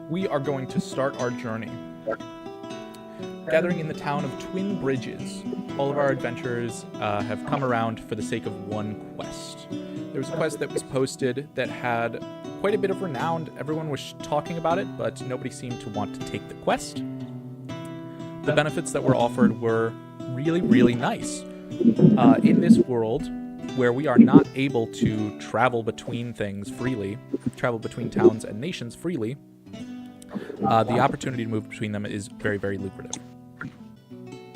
we are going to start our journey. Gathering in the town of Twin Bridges, all of our adventurers have come around for the sake of one quest. There was a quest that was posted that had quite a bit of renown. Everyone was talking about it, but nobody seemed to want to take the quest. The benefits that were offered were really, really nice. In this world, where we are not able to travel between things freely, travel between towns and nations freely, the opportunity to move between them is very, very lucrative.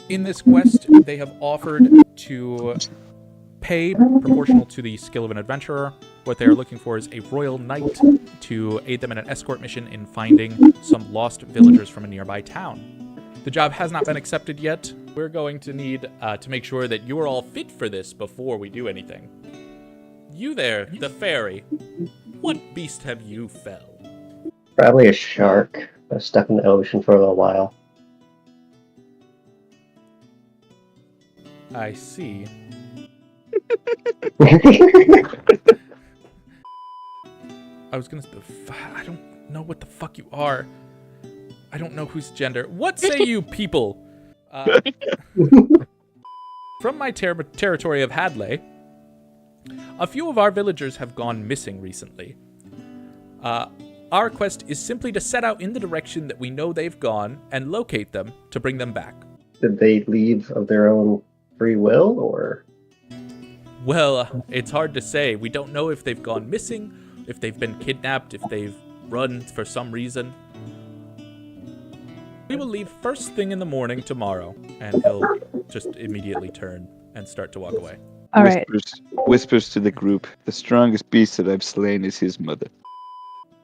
In this quest, they have offered to pay proportional to the skill of an adventurer. What they are looking for is a royal knight to aid them in an escort mission in finding some lost villagers from a nearby town. The job has not been accepted yet. We're going to need to make sure that you are all fit for this before we do anything. You there, the fairy. What beast have you felled? Probably a shark. I was stuck in the ocean for a little while. I see. I was gonna... I don't know what the fuck you are. I don't know whose gender. What say you people? From my territory of Hadley, a few of our villagers have gone missing recently. Our quest is simply to set out in the direction that we know they've gone and locate them to bring them back. Did they leave of their own free will, or? Well, it's hard to say. We don't know if they've gone missing, if they've been kidnapped, if they've run for some reason. We will leave first thing in the morning tomorrow, and he'll just immediately turn and start to walk away. All right. Whispers to the group, the strongest beast that I've slain is his mother.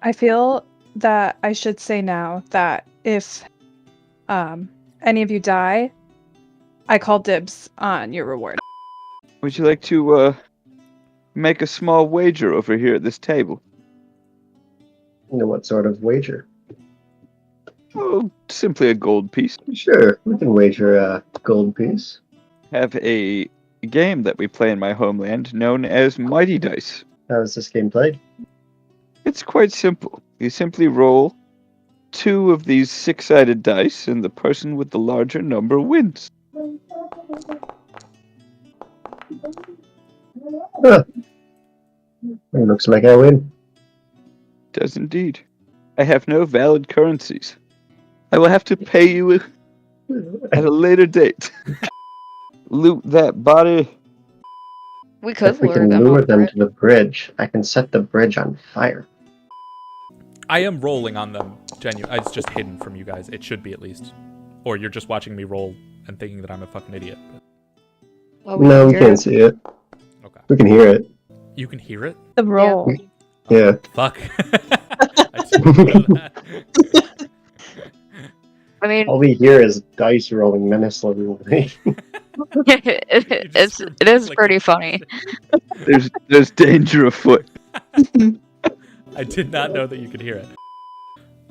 I feel that I should say now that if any of you die, I call dibs on your reward. Would you like to make a small wager over here at this table? You know, what sort of wager? Oh, simply a gold piece. Sure, we can wager a gold piece. Have a game that we play in my homeland known as Mighty Dice. How is this game played? It's quite simple. You simply roll 2 of these 6-sided dice, and the person with the larger number wins. Huh. It looks like I win. Does indeed. I have no valid currencies. I will have to pay you at a later date. Loot that body. We could If we can lure them to the bridge, I can set the bridge on fire. I am rolling on them. It's just hidden from you guys. It should be, at least. Or you're just watching me roll and thinking that I'm a fucking idiot. Well, No, we can't see it. Okay. We can hear it. You can hear it? The roll. Yeah. Fuck. I didn't know that. I mean, All we hear is dice rolling menacingly. it is pretty funny. There's danger afoot. I did not know that you could hear it.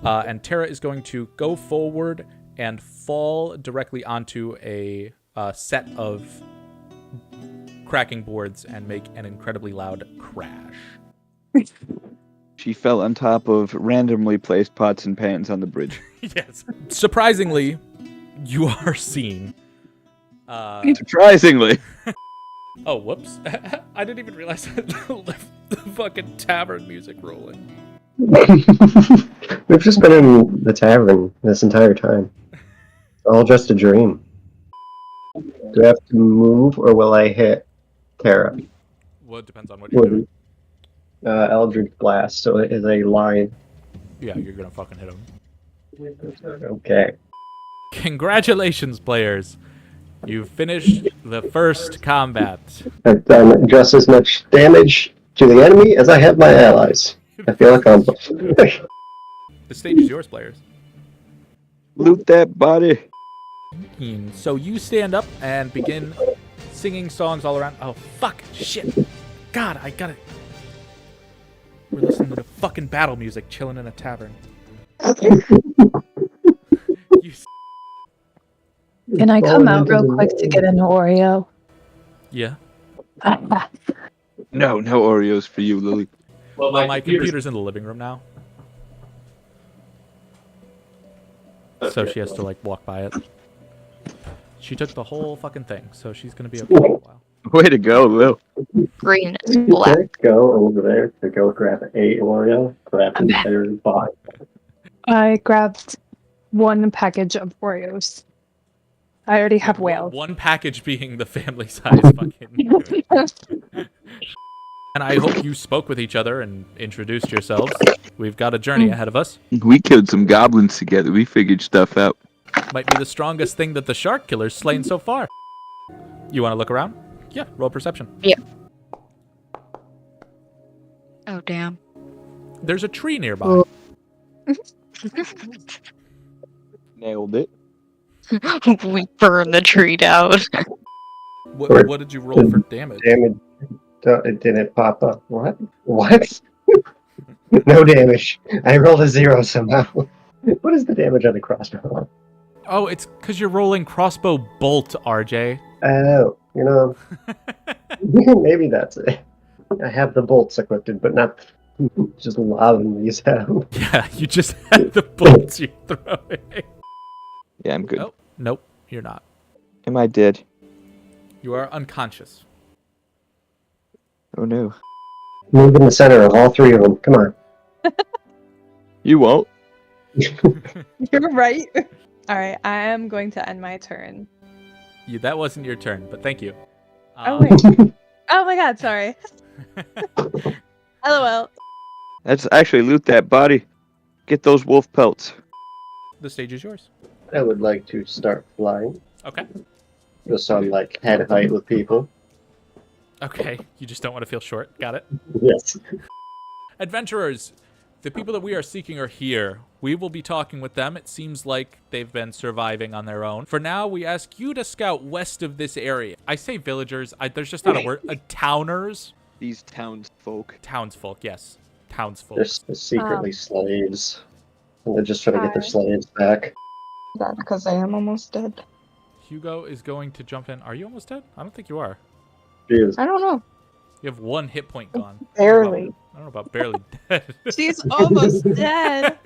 And Tara is going to go forward and fall directly onto a set of cracking boards and make an incredibly loud crash. She fell on top of randomly placed pots and pans on the bridge. Yes. Surprisingly, you are seen. Surprisingly. Oh, whoops. I didn't even realize I left the fucking tavern music rolling. We've just been in the tavern this entire time. All just a dream. Do I have to move, or will I hit Tara? Well, it depends on what you're doing. Eldritch Blast, so it is a line. Yeah, you're gonna fucking hit him. Okay. Congratulations, players. You've finished the first combat. I've done just as much damage to the enemy as I have my allies. I feel accomplished. The stage is yours, players. Loot that body. So you stand up and begin singing songs all around. Oh, fuck. Shit. God, I gotta... We're listening to the fucking battle music chilling in a tavern. You Can I come out real quick to get an Oreo? Yeah. No Oreos for you, Lily. Well, my computer's in the living room now. so she has to like walk by it. She took the whole fucking thing, so she's gonna be okay for a while. Way to go, Lil. Green is black. Go over there to go grab a Oreo, grab I'm an back. entire box. I grabbed one package of Oreos. I already have Yeah, whales. one package being the family size fucking. And I hope you spoke with each other and introduced yourselves. We've got a journey ahead of us. We killed some goblins together. We figured stuff out. Might be the strongest thing that the shark killer's slain so far. You want to look around? Yeah, roll perception. Oh, damn. There's a tree nearby. Nailed it. We burned the tree down. What did you roll for damage? Damage. It didn't pop up. What? What? No damage. I rolled a 0 somehow. What is the damage on the crossbow? Oh, it's because you're rolling crossbow bolt, RJ. Oh, maybe that's it. I have the bolts equipped, but not just lobbing these out. Yeah, you just had the bolts you're throwing. Yeah, I'm good. Oh, nope, you're not. Am I dead? You are unconscious. Oh no. Move in the center of all three of them. Come on. You won't. You're right. All right, I am going to end my turn. That wasn't your turn, but thank you. Oh wait. Oh my god, sorry. LOL. Let's actually loot that body. Get those wolf pelts. The stage is yours. I would like to start flying. Okay. Just on like head height with people. Okay, you just don't want to feel short. Got it. Yes. Adventurers, the people that we are seeking are here. We will be talking with them. It seems like they've been surviving on their own. For now, we ask you to scout west of this area. I say villagers. There's just not a word. Towners? These townsfolk. Townsfolk, yes. Townsfolk. They're secretly slaves. And they're just trying to get their slaves back. That because I am almost dead. Hugo is going to jump in. Are you almost dead? I don't think you are. Jeez. I don't know. You have 1 hit point gone. Barely. I don't know about barely dead. She's almost dead.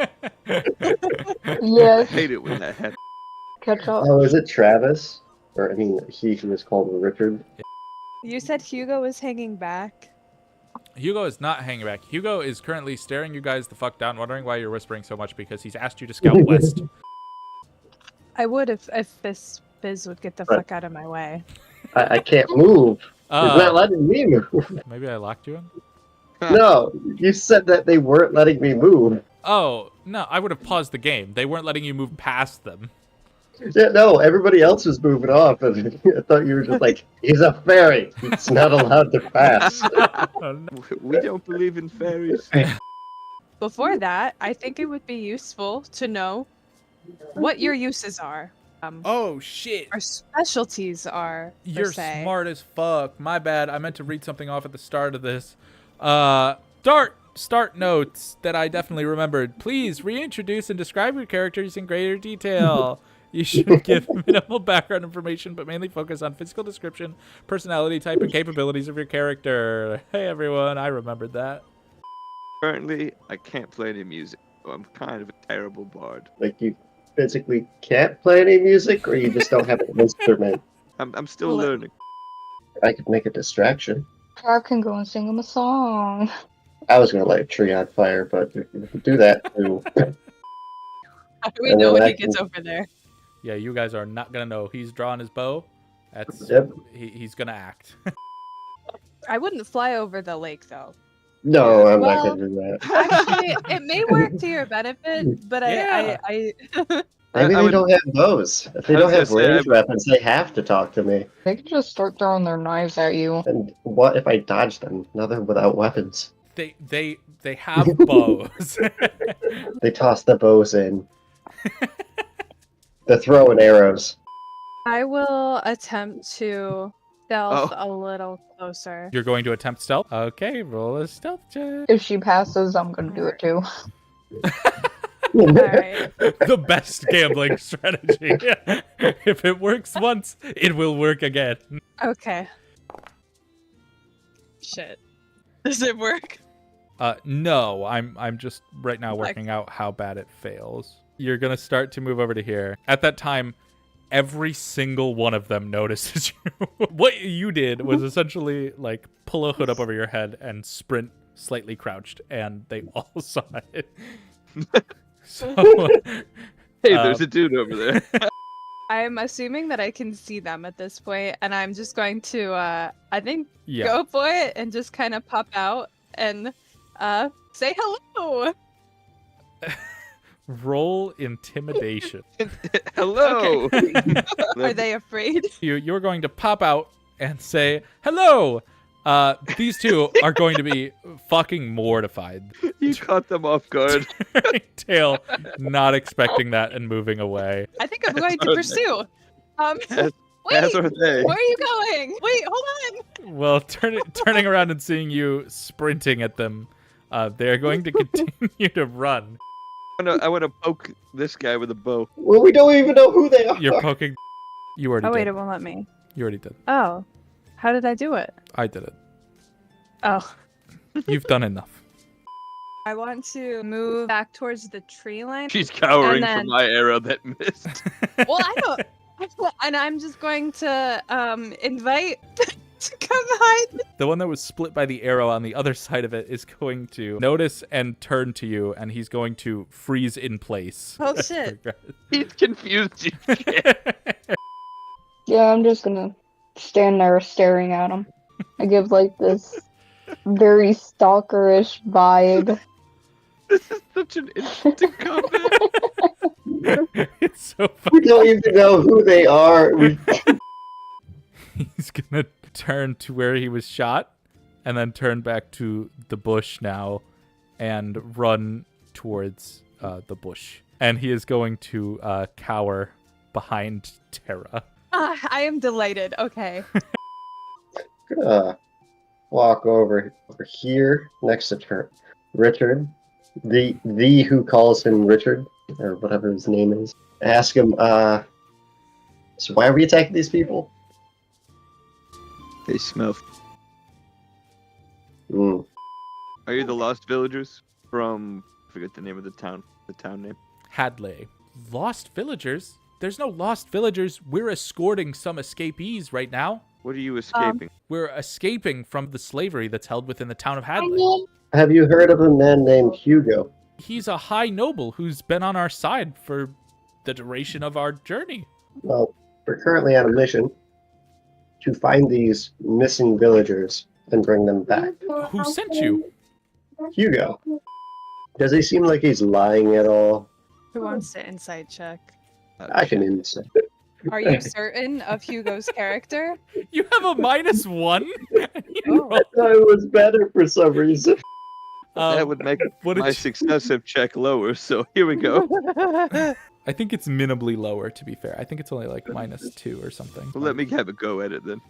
I Yes. hate it when that happens. Catch up. Oh, is it Travis? Or, I mean, he who is called Richard. You said Hugo was hanging back. Hugo is not hanging back. Hugo is currently staring you guys the fuck down, wondering why you're whispering so much because he's asked you to scout west. I would if this Biz would get the fuck out of my way. I can't move. It's not letting me move. Maybe I locked you in? No, you said that they weren't letting me move. Oh, no, I would have paused the game. They weren't letting you move past them. Yeah, no, everybody else was moving off, and I thought you were just like, he's a fairy. It's not allowed to pass. Oh, no. We don't believe in fairies. Before that, I think it would be useful to know what your uses are. Oh, shit. Our specialties are, per You're se. smart as fuck. My bad. I meant to read something off at the start of this. Start notes that I definitely remembered. Please reintroduce and describe your characters in greater detail. You should give minimal background information, but mainly focus on physical description, personality type, and capabilities of your character. Hey, everyone. I remembered that. Currently, I can't play any music. So I'm kind of a terrible bard. Like, you physically can't play any music, or you just don't have an instrument. I'm still learning. I could make a distraction. I can go and sing him a song. I was going to light a tree on fire, but if you do that too. How do we And know then when I he gets can- over there? Yeah, you guys are not going to know. He's drawing his bow. That's Yep. He's going to act. I wouldn't fly over the lake, though. No, I'm Well- not going to do that. Actually, it may work to your benefit, but Yeah. I Maybe I they would- don't have bows. If they I was don't have gonna say, range weapons, they have to talk to me. They can just start throwing their knives at you. And what if I dodge them? Now they're without weapons. They have bows. They toss the bows in. They're throwing arrows. I will attempt to stealth Oh. a little closer. You're going to attempt stealth? Okay, roll a stealth check. If she passes, I'm gonna do it too. All right. The best gambling strategy. If it works once, it will work again. Okay. Shit. Does it work? No, I'm just right now working out how bad it fails. You're gonna start to move over to here. At that time, every single one of them notices you. What you did was essentially like pull a hood up over your head and sprint slightly crouched, and they all saw it. So, Hey, there's a dude over there. I'm assuming that I can see them at this point, and I'm just going to, I think, yeah. go for it and just kind of pop out and say hello. Roll intimidation. Hello. Are they afraid? You're going to pop out and say hello. These two are going to be fucking mortified. You caught them off guard. Tail, not expecting that and moving away. I think I'm going to pursue. As Wait, are they. where are you going? Wait, hold on. Well, turning around and seeing you sprinting at them, they're going to continue to run. I want to poke this guy with a bow. Well, we don't even know who they are. You're poking. You already Oh wait, did. it won't let me. You already did. Oh, how did I do it? I did it. Oh. You've done enough. I want to move back towards the tree line. She's cowering And then- from my arrow that missed. Well, I don't. And I'm just going to invite to come behind. The one that was split by the arrow on the other side of it is going to notice and turn to you, and he's going to freeze in place. Oh shit! He's confused. You. Yeah, I'm just gonna stand there staring at him. I give like this very stalkerish vibe. This is such an interesting combat. It's so We funny. don't even know who they are. He's gonna turn to where he was shot, and then turn back to the bush now, and run towards the bush. And he is going to cower behind Terra. I am delighted. Okay. Gonna walk over here next to Richard, the who calls him Richard or whatever his name is. Ask him, so why are we attacking these people? They smell. Mm. Are you the lost villagers from? I forget the name of the town. The town name. Hadley. Lost villagers? There's no lost villagers. We're escorting some escapees right now. What are you escaping? We're escaping from the slavery that's held within the town of Hadley. Have you heard of a man named Hugo? He's a high noble who's been on our side for the duration of our journey. Well, we're currently on a mission to find these missing villagers and bring them back. Who sent you? Hugo. Does he seem like he's lying at all? Who wants to insight check? I can insight. Are you certain of Hugo's character? You have a -1? Oh. I thought it was better for some reason. That would make what did my you- successive check lower. So here we go. I think it's minimally lower, to be fair. I think it's only like -2 or something. Well, let me have a go at it then.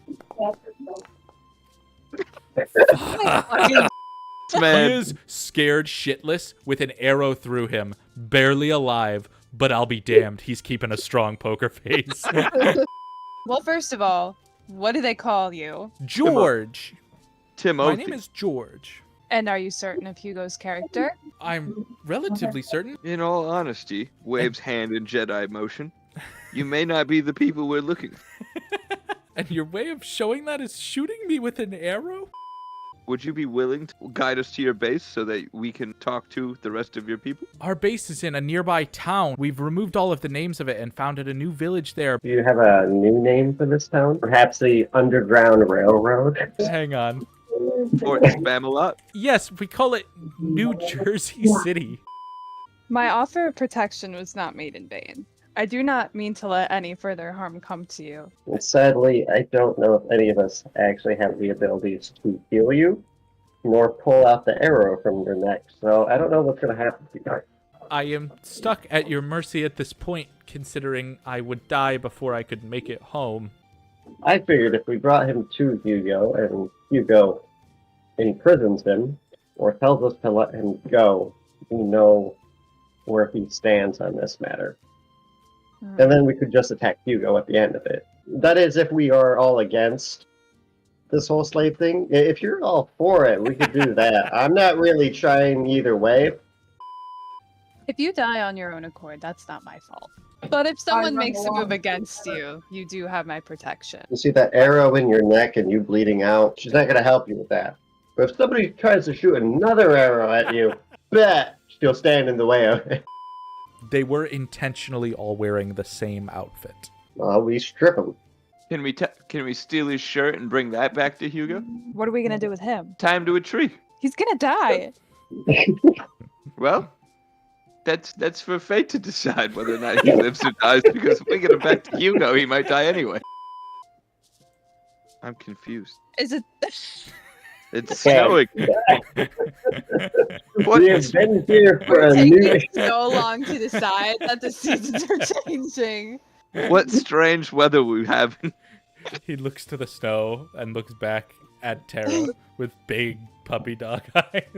He Man, is scared shitless with an arrow through him, barely alive, but I'll be damned, he's keeping a strong poker face. Well, first of all, what do they call you? George. Timothy. My name is George. And are you certain of Hugo's character? I'm relatively certain. In all honesty, waves hand in Jedi motion. You may not be the people we're looking for. And your way of showing that is shooting me with an arrow? Would you be willing to guide us to your base so that we can talk to the rest of your people? Our base is in a nearby town. We've removed all of the names of it and founded a new village there. Do you have a new name for this town? Perhaps the Underground Railroad? Hang on. Fort Spamalot? Yes, we call it New Jersey City. My offer of protection was not made in vain. I do not mean to let any further harm come to you. Sadly, I don't know if any of us actually have the abilities to heal you, nor pull out the arrow from your neck, so I don't know what's going to happen to you. I am stuck at your mercy at this point, considering I would die before I could make it home. I figured if we brought him to Hugo, and Hugo imprisons him, or tells us to let him go, we know where he stands on this matter. And then we could just attack Hugo at the end of it. That is, if we are all against this whole slave thing? If you're all for it, we could do that. I'm not really trying either way. If you die on your own accord, that's not my fault. But if someone makes a move against you, you do have my protection. You see that arrow in your neck and you bleeding out? She's not going to help you with that. But if somebody tries to shoot another arrow at you, bet she'll stand in the way of it. They were intentionally all wearing the same outfit. We strip them. Can we steal his shirt and bring that back to Hugo? What are we gonna do with him? Tie him to a tree. He's gonna die. Well, that's for fate to decide whether or not he lives or dies, because if we get him back to Hugo, he might die anyway. I'm confused. Is it? It's snowing. What? We have been here for We're a new... taking so long to decide that the seasons are changing. What strange weather we have. He looks to the snow and looks back at Tara with big puppy dog eyes.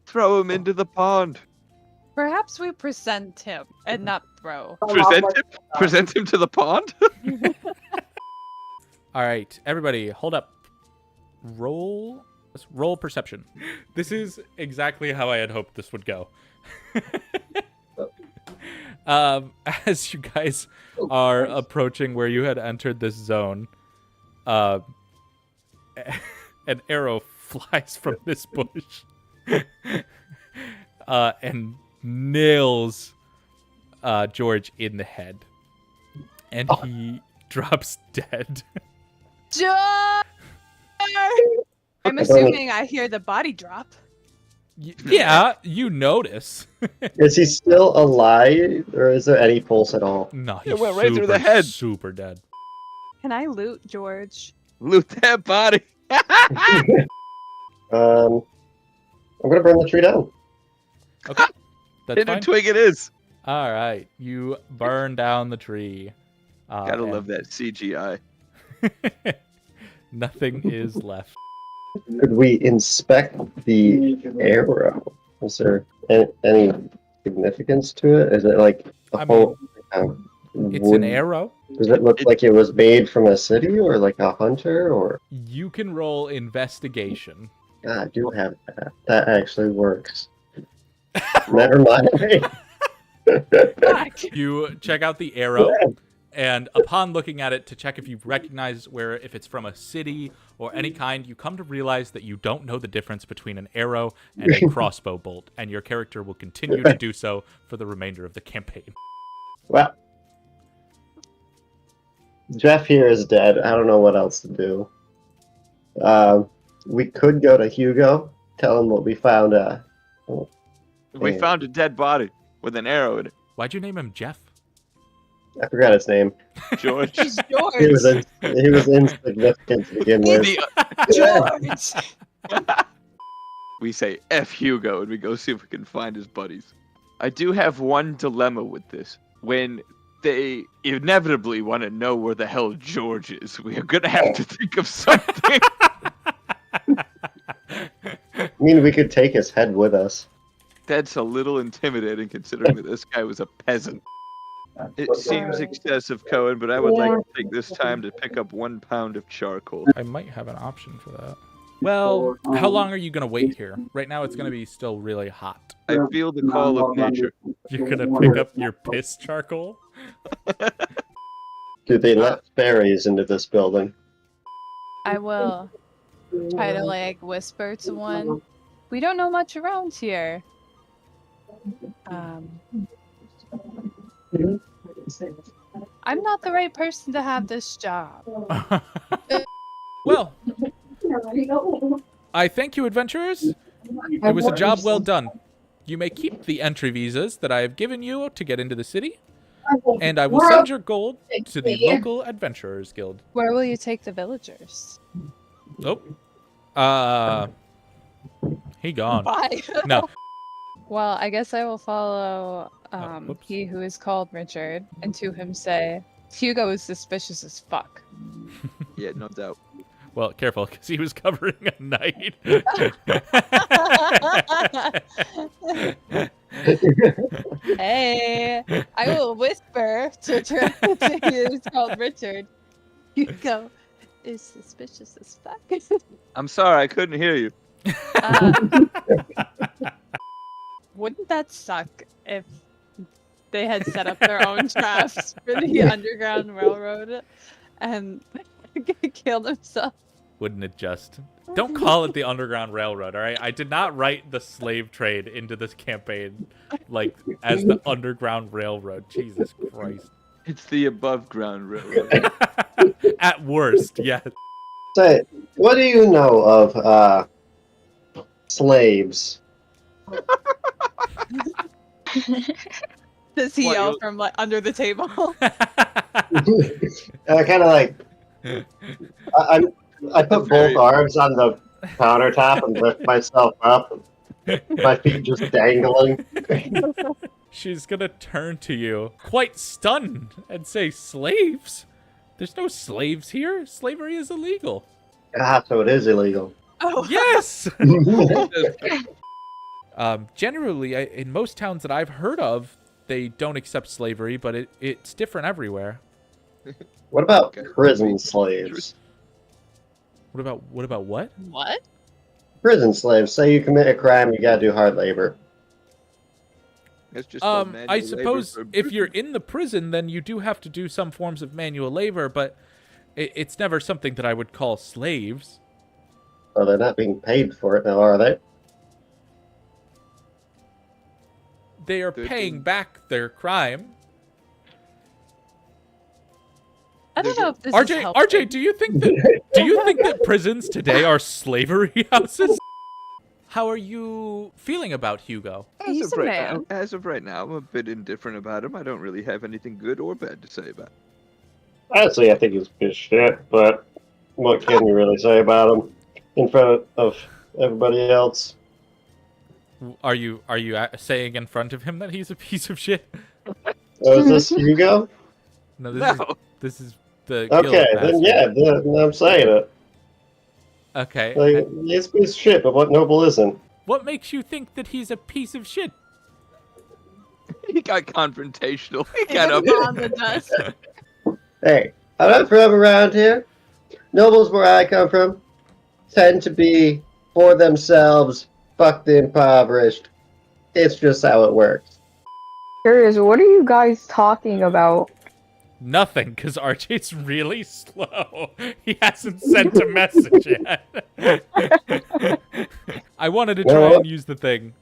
Throw him into the pond. Perhaps we present him and not throw. Present him to the pond? All right, everybody, hold up. Roll perception. This is exactly how I had hoped this would go. As you guys are approaching where you had entered this zone, an arrow flies from this bush and nails George in the head, and he drops dead. George! I'm assuming I hear the body drop. Yeah, you notice. Is he still alive, or is there any pulse at all? No, It he's went right through the head. Super dead. Can I loot George? Loot that body. I'm gonna burn the tree down. Okay, that's Hidden fine. twig it is. All right, you burn down the tree. Gotta and love that CGI. Nothing is left. Could we inspect the arrow? Is there any significance to it? Is it like a I whole? It's an arrow. Does it look like it was made from a city, or like a hunter, or? You can roll investigation. I do have that. That actually works. Never mind. You check out the arrow, and upon looking at it to check if you recognize if it's from a city or any kind, you come to realize that you don't know the difference between an arrow and a crossbow bolt, and your character will continue to do so for the remainder of the campaign. Well, Jeff here is dead. I don't know what else to do. We could go to Hugo, tell him what we found. We found a dead body with an arrow in it. Why'd you name him Jeff? I forgot his name. George. George! He was insignificant to begin with. George! We say F Hugo and we go see if we can find his buddies. I do have one dilemma with this. When they inevitably want to know where the hell George is, we are going to have to think of something. I mean, we could take his head with us. That's a little intimidating considering that this guy was a peasant. It seems excessive, Cohen, but I would like to take this time to pick up 1 pound of charcoal. I might have an option for that. Well, how long are you going to wait here? Right now it's going to be still really hot. I feel the call of nature. You're going to pick up your piss charcoal? Do they let fairies into this building? I will try to whisper to one. We don't know much around here. I'm not the right person to have this job. Well, I thank you, adventurers. It was a job well done. You may keep the entry visas that I have given you to get into the city, and I will send your gold to the local adventurers guild. Where will you take the villagers? Oh. He gone. Bye. No. Well, I guess I will follow whoops. he who is called Richard, and to him say, Hugo is suspicious as fuck. Yeah, no doubt. Well, careful, because he was covering a knight. Hey, I will whisper to he who is called Richard. Hugo is suspicious as fuck. I'm sorry, I couldn't hear you. Wouldn't that suck if they had set up their own traps for the Underground Railroad and killed themselves? Wouldn't it just? Don't call it the Underground Railroad, all right? I did not write the slave trade into this campaign like as the Underground Railroad. Jesus Christ. It's the above ground railroad. At worst, yes. Say, what do you know of slaves? Does he What, yell you- from like under the table? I kind of like. I put both arms on the countertop and lift myself up. My feet just dangling. She's gonna turn to you, quite stunned, and say, "Slaves? There's no slaves here. Slavery is illegal." Ah, so it is illegal. Oh, Yes! Generally, in most towns that I've heard of, they don't accept slavery, but it's different everywhere. What about Okay. prison slaves? What about what? what? Prison slaves. Say you commit a crime, you gotta do hard labor. It's just called I manual labor suppose for if you're Britain. in the prison, then you do have to do some forms of manual labor, but it's never something that I would call slaves. Oh, they're not being paid for it now, are they? They are They're paying doing- back their crime. I don't know if this is RJ, helping. RJ, do you think that prisons today are slavery houses? How are you feeling about Hugo? He's a man. As of right now, I'm a bit indifferent about him. I don't really have anything good or bad to say about him. Honestly, I think he's a piece of shit, but what can you really say about him in front of everybody else? Are you saying in front of him that he's a piece of shit? Oh, is this Hugo? No, No. this is the Okay, guild then master. yeah, then I'm saying it. Okay. Like, he's a piece of shit, but what noble isn't? What makes you think that he's a piece of shit? He got confrontational. He He got got up. on the dust. Hey, I'm not from around here. Nobles where I come from tend to be for themselves, fuck the impoverished. It's just how it works. Curious, what are you guys talking about? Nothing, because RJ's really slow. He hasn't sent a message yet. I wanted to try and use the thing.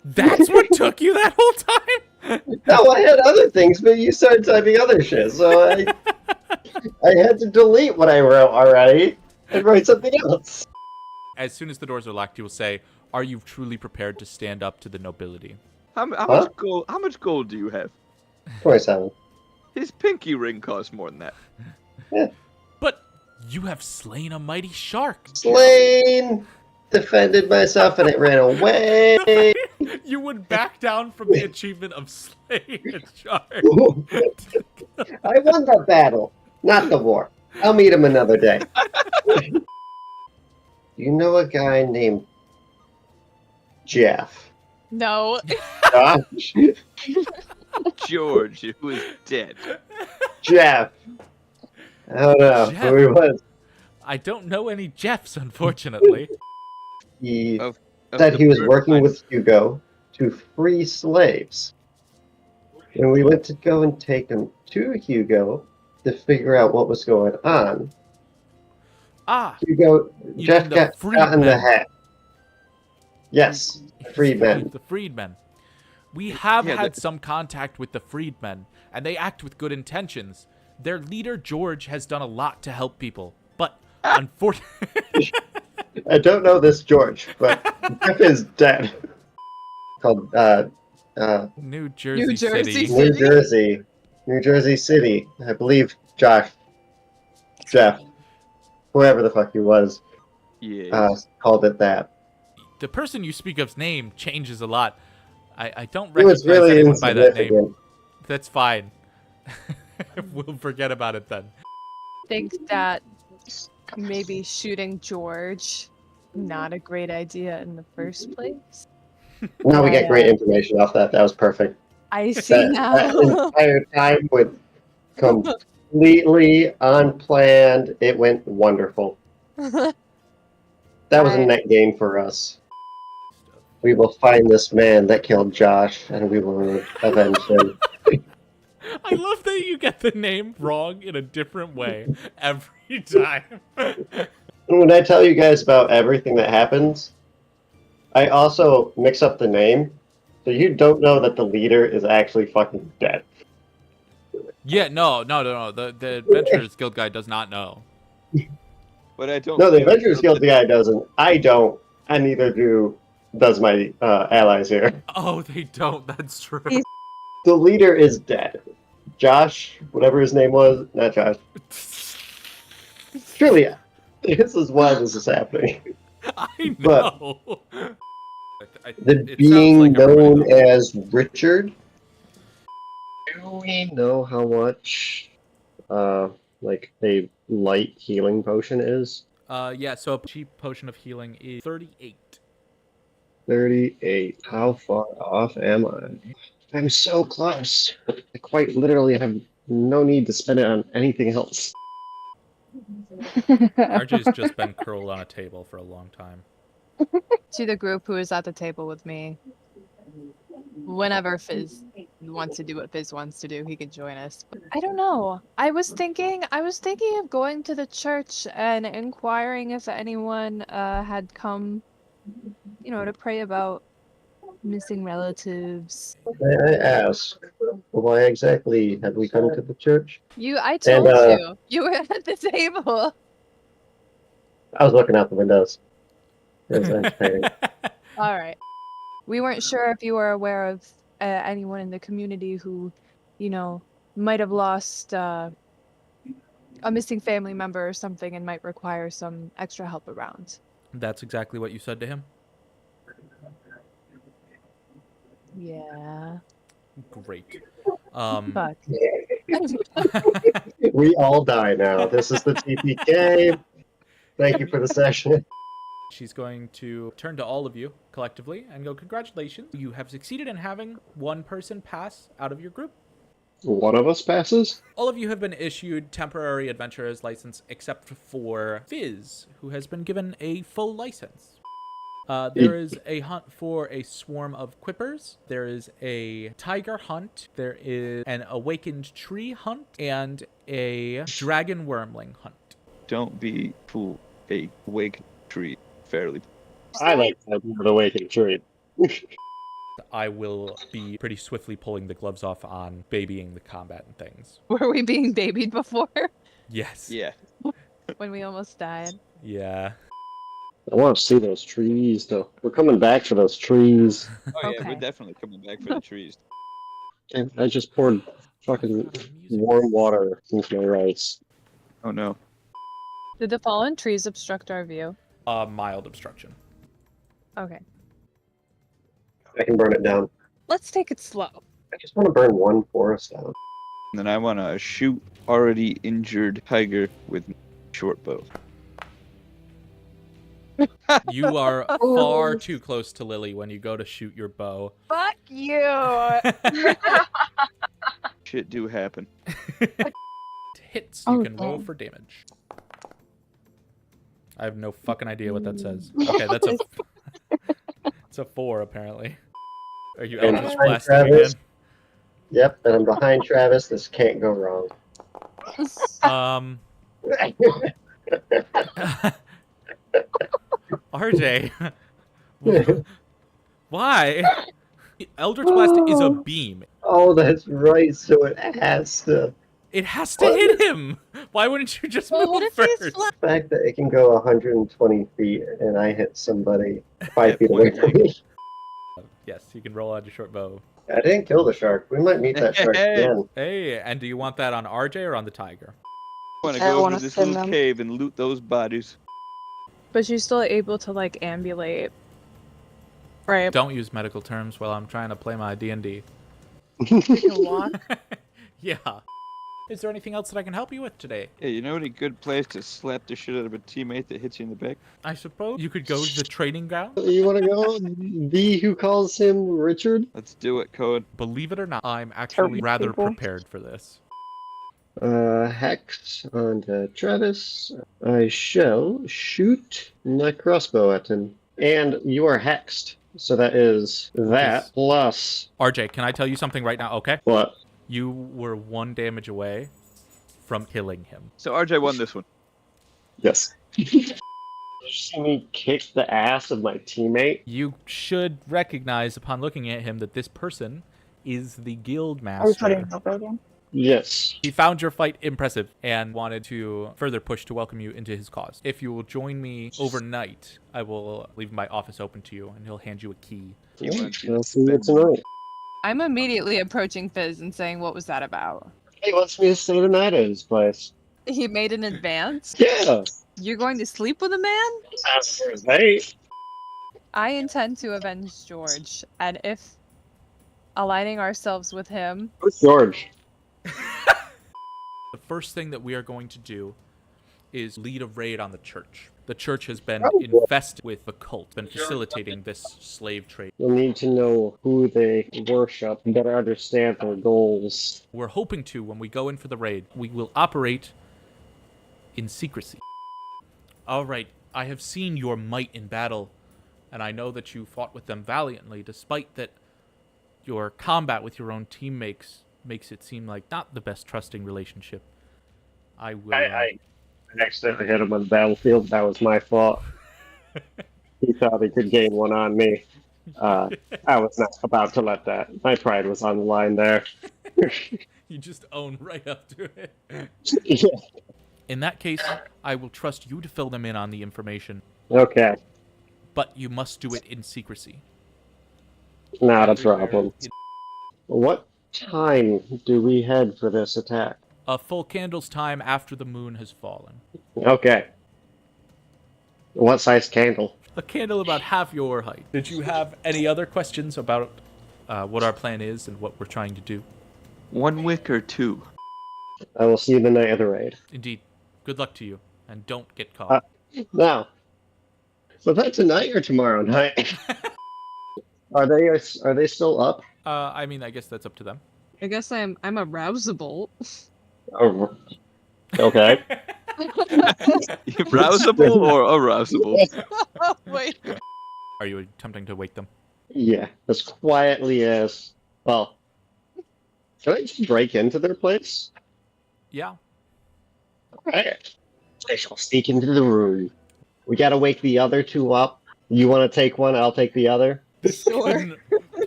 That's what took you that whole time? No, I had other things, but you started typing other shit, so I had to delete what I wrote already and write something else. As soon as the doors are locked, you will say, "Are you truly prepared to stand up to the nobility?" How Huh? much gold? How much gold do you have? 27. His pinky ring costs more than that. But you have slain a mighty shark. Slain! Defended myself and it ran away. You would back down from the achievement of slaying a shark. I won the battle, not the war. I'll meet him another day. You know a guy named Jeff? No. Josh? George, who is dead. Jeff. I don't know Jeff. who he was. I don't know any Jeffs, unfortunately. He Of said the he was bird working kind. with Hugo to free slaves. And we went to go and take him to Hugo to figure out what was going on. Ah, Hugo, You Jeff mean the got shot in the freedmen. head. Yes, freedmen. the freedmen. We have Yeah, had some contact with the freedmen, and they act with good intentions. Their leader, George, has done a lot to help people, but unfortunately... I don't know this George, but Jeff is dead. Called New Jersey, Jersey City. New Jersey, New Jersey City. I believe Jeff, whoever the fuck he was, Yes. called it that. The person you speak of's name changes a lot. I don't It recognize was really anyone by that name. insignificant. That's fine. We'll forget about it then. Think that maybe shooting George not a great idea in the first place. Now we get Yeah. great information off that. That was perfect. I see That now. entire time with completely unplanned. It went wonderful. That was a Right. net gain for us. We will find this man that killed Josh, and we will avenge him. I love that you get the name wrong in a different way every time. When I tell you guys about everything that happens, I also mix up the name, so you don't know that the leader is actually fucking dead. Yeah, no. The Adventurers Guild guy does not know. But I don't. No, the care Adventurers about Guild guy doesn't. I don't, and neither does my allies here. Oh, they don't. That's true. He's- The leader is dead. Josh, whatever his name was, not Josh. Truly, this is why this is happening. I But- know. The It being sounds like everybody known knows. as Richard. Do we know how much, like a light healing potion is? Yeah, so a cheap potion of healing is 38. 38. How far off am I? I'm so close. I quite literally have no need to spend it on anything else. RJ's just been curled on a table for a long time. To the group who is at the table with me. Whenever Fizz wants to do what Fizz wants to do, he can join us. But I don't know. I was thinking of going to the church and inquiring if anyone had come, to pray about missing relatives. May I ask, why exactly have we come to the church? I told And, you. You were at the table. I was looking out the windows. It was entertaining. All right. We weren't sure if you were aware of anyone in the community who, might have lost a missing family member or something and might require some extra help around. That's exactly what you said to him? Yeah. Great. Fuck. We all die now. This is the TPK. Thank you for the session. She's going to turn to all of you collectively and go, congratulations. You have succeeded in having one person pass out of your group. One of us passes? All of you have been issued temporary adventurer's license except for Fizz, who has been given a full license. There is a hunt for a swarm of quippers. There is a tiger hunt. There is an awakened tree hunt and a dragon wormling hunt. Don't be fooled. A wake tree fairly. I like the awakened tree. I will be pretty swiftly pulling the gloves off on babying the combat and things. Were we being babied before Yes. Yeah. when we almost died? Yeah. I want to see those trees, though. We're coming back for those trees. Oh yeah, Okay. we're definitely coming back for the trees. And I just poured fucking warm water into my rice. Oh no. Did the fallen trees obstruct our view? Mild obstruction. Okay. I can burn it down. Let's take it slow. I just want to burn one forest down. And then I want to shoot already injured tiger with short bow. You are far too close to Lily when you go to shoot your bow. Fuck you! Shit do happen. Hits, you Oh, can roll damn. for damage. I have no fucking idea what that says. Okay, that's a it's a 4 apparently. Are you And Eldritch behind blasting again? Travis. Yep, and I'm behind Travis. This can't go wrong. RJ, why? Eldritch blast is a beam. Oh, that's right. So it has to. It has to hit him. Why wouldn't you just Well, move what if he's first? flat? The fact that it can go 120 feet and I hit somebody 5 At feet away point from me. Yes, you can roll out your short bow. I didn't kill the shark. We might meet that shark Hey. again. Hey, and do you want that on RJ or on the tiger? I want to I go over wanna to this send little them. cave and loot those bodies. But she's still able to ambulate. Right. Don't use medical terms while I'm trying to play my D&D. She can walk. Yeah. Is there anything else that I can help you with today? Hey, you know any good place to slap the shit out of a teammate that hits you in the back? I suppose you could go to the training ground. You want to go? The who calls him Richard? Let's do it, Code. Believe it or not, I'm actually Terrible rather people. prepared for this. Hex onto Travis. I shall shoot my crossbow at him. And you are hexed. So that is that plus RJ, can I tell you something right now? Okay. what? You were 1 damage away from killing him. So RJ won this one. Yes. Did you see me kick the ass of my teammate? You should recognize upon looking at him that this person is the guild Are we putting master. it over again? Yes. He found your fight impressive and wanted to further push to welcome you into his cause. If you will join me overnight, I will leave my office open to you, and he'll hand you a key. I'll see you tonight. I'm immediately approaching Fizz and saying, "What was that about?" He wants me to stay the night at his place. He made an advance. Yeah. You're going to sleep with a man? As for they. I intend to avenge George, and if aligning ourselves with him, Who's George? The first thing that we are going to do is lead a raid on the church. The church has been infested with the cult, been facilitating this slave trade. We'll need to know who they worship and better understand their goals. We're hoping to, when we go in for the raid, we will operate in secrecy. All right, I have seen your might in battle, and I know that you fought with them valiantly, despite that your combat with your own teammates makes it seem like not the best trusting relationship. I will... I accidentally hit him on the battlefield. That was my fault. He thought he could gain one on me. I was not about to let that. My pride was on the line there. You just own right up to it. Yeah. In that case, I will trust you to fill them in on the information, Okay, but you must do it in secrecy. not a problem. What time do we head for this attack? A full candle's time after the moon has fallen. Okay. What size candle? A candle about half your height. Did you have any other questions about what our plan is and what we're trying to do? 1 wick or 2? I will see you the night of the raid. Indeed. Good luck to you, and don't get caught. Now, was that tonight or tomorrow night? Are they still up? I mean, I guess that's up to them. I guess I'm arousable. Oh, okay. Rousable or arousable? Oh, wait. Are you attempting to wake them? Yeah, as quietly as well. Can I just break into their place? Yeah. Alright. I shall sneak into the room. We gotta wake the other two up. You want to take one? I'll take the other. This couldn't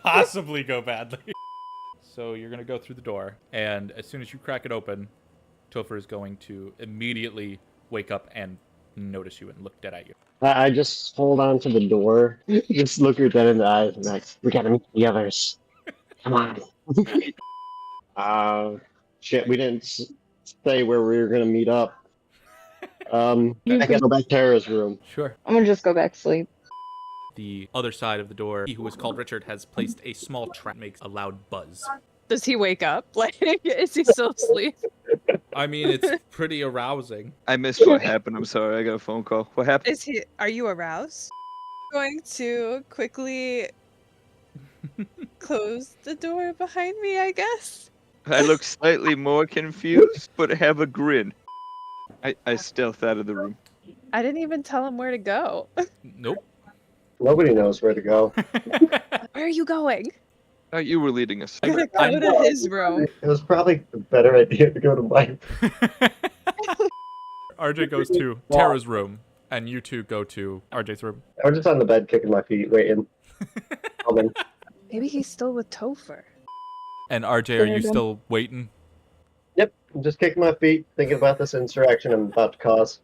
possibly go badly. So you're going to go through the door, and as soon as you crack it open, Topher is going to immediately wake up and notice you and look dead at you. I just hold on to the door, just look her dead in the eyes, and like, we gotta meet the others. Come on. Shit, we didn't say where we were gonna meet up. I gotta go back to Tara's room. Sure. I'm gonna just go back to sleep. The other side of the door, he who is called Richard has placed a small trap that makes a loud buzz. Does he wake up? Like, is he still asleep? I mean, it's pretty arousing. I missed what happened. I'm sorry. I got a phone call. What happened? Are you aroused? Going to quickly close the door behind me, I guess. I look slightly more confused, but have a grin. I stealth out of the room. I didn't even tell him where to go. Nope. Nobody knows where to go. Where are you going? You were leading us. I'm gonna go to his room. It was probably a better idea to go to mine. RJ goes to Tara's room, and you two go to RJ's room. I was just on the bed kicking my feet, waiting. Maybe he's still with Topher. And RJ, are you still waiting? Yep, I'm just kicking my feet, thinking about this insurrection I'm about to cause.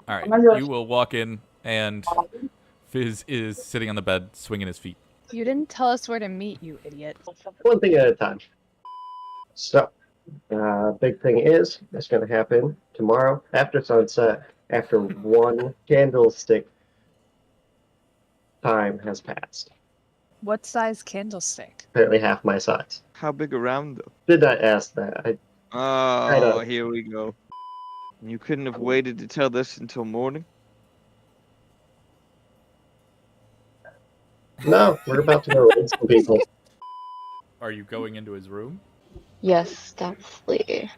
All right, my gosh. you will walk in, and Fizz is sitting on the bed, swinging his feet. You didn't tell us where to meet, you idiot. One thing at a time. So, big thing is, that's going to happen tomorrow after sunset, after one candlestick time has passed. What size candlestick? Apparently half my size. How big around though? Did not ask that. Oh, here we go. You couldn't have waited to tell this until morning? No, we're about to go raid some people. Are you going into his room? Yes, definitely.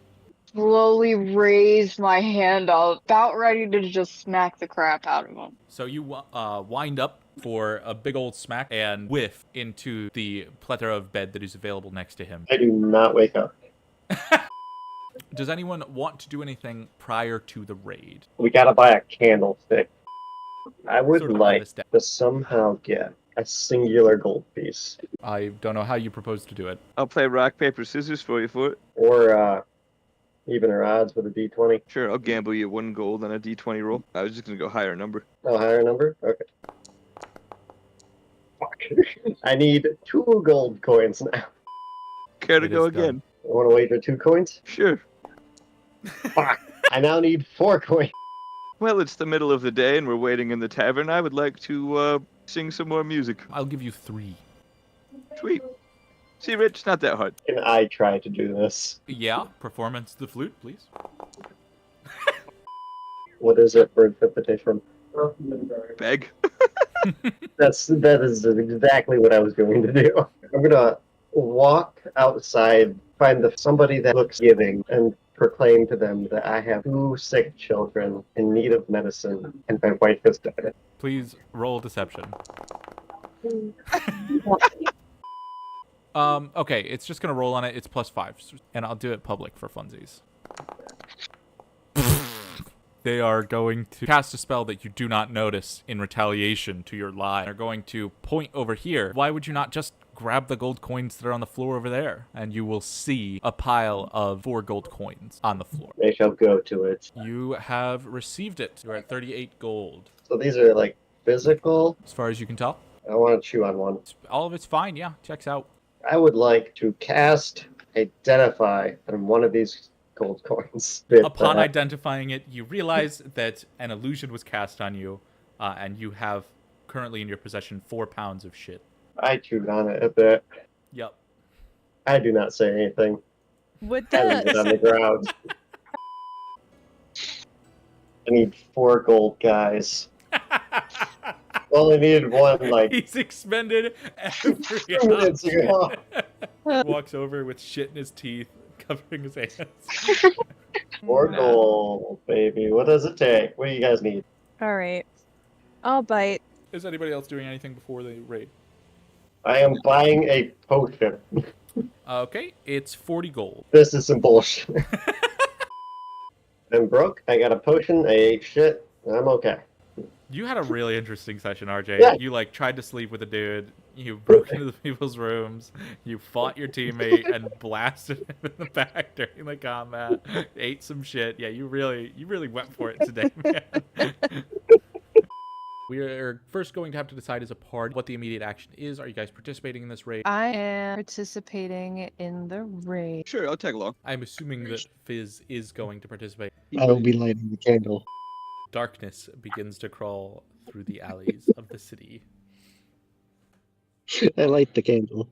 slowly raise my hand up, about ready to just smack the crap out of him. So you wind up for a big old smack and whiff into the plethora of bed that is available next to him. I do not wake up. Does anyone want to do anything prior to the raid? We gotta buy a candlestick. I would Sort of on like this deck. to somehow get a singular gold piece. I don't know how you propose to do it. I'll play rock, paper, scissors for it. Or even or odds with a d20. Sure, I'll gamble you 1 gold on a d20 roll. I was just gonna go higher number. Oh, higher number? Okay. Fuck. I need 2 gold coins now. Care to It go is done. again? I want to wager 2 coins? Sure. Fuck. I now need 4 coins. Well, it's the middle of the day and we're waiting in the tavern. I would like to sing some more music. I'll give you 3. Sweet. See, Rich, it's not that hard. Can I try to do this? Yeah, performance the flute, please. What is it for interpretation? Beg. That is exactly what I was going to do. I'm gonna walk outside, find somebody that looks giving, and proclaim to them that I have 2 sick children in need of medicine, and my wife has died. Please roll deception. Okay, it's just gonna roll on it. It's +5, and I'll do it public for funsies. They are going to cast a spell that you do not notice in retaliation to your lie. They're going to point over here. Why would you not just grab the gold coins that are on the floor over there? And you will see a pile of 4 gold coins on the floor. They shall go to it. You have received it. You're at 38 gold. So these are like physical. As far as you can tell. I want to chew on one. All of it's fine, yeah. Checks out. I would like to cast Identify on one of these gold coins. Upon identifying it, you realize that an illusion was cast on you, and you have currently in your possession 4 pounds of shit. I chewed on it a bit. Yep. I do not say anything. With I leave it on the the ground. I need 4 gold, guys. Only needed 1, like, He's expended every 2 minutes ago. Walks over with shit in his teeth, covering his hands. 4 gold, baby. What does it take? What do you guys need? All right. I'll bite. Is anybody else doing anything before the raid? I am buying a potion. Okay, it's 40 gold. This is some bullshit. I'm broke. I got a potion. I ate shit. I'm okay. You had a really interesting session, RJ. Yeah. You tried to sleep with a dude. You broke into the people's rooms. You fought your teammate and blasted him in the back during the combat. Ate some shit. Yeah, you really went for it today, man. We are first going to have to decide as a party what the immediate action is. Are you guys participating in this raid? I am participating in the raid. Sure, I'll tag along. I'm assuming that Fizz is going to participate. I will be lighting the candle. Darkness begins to crawl through the alleys of the city. I light the candle.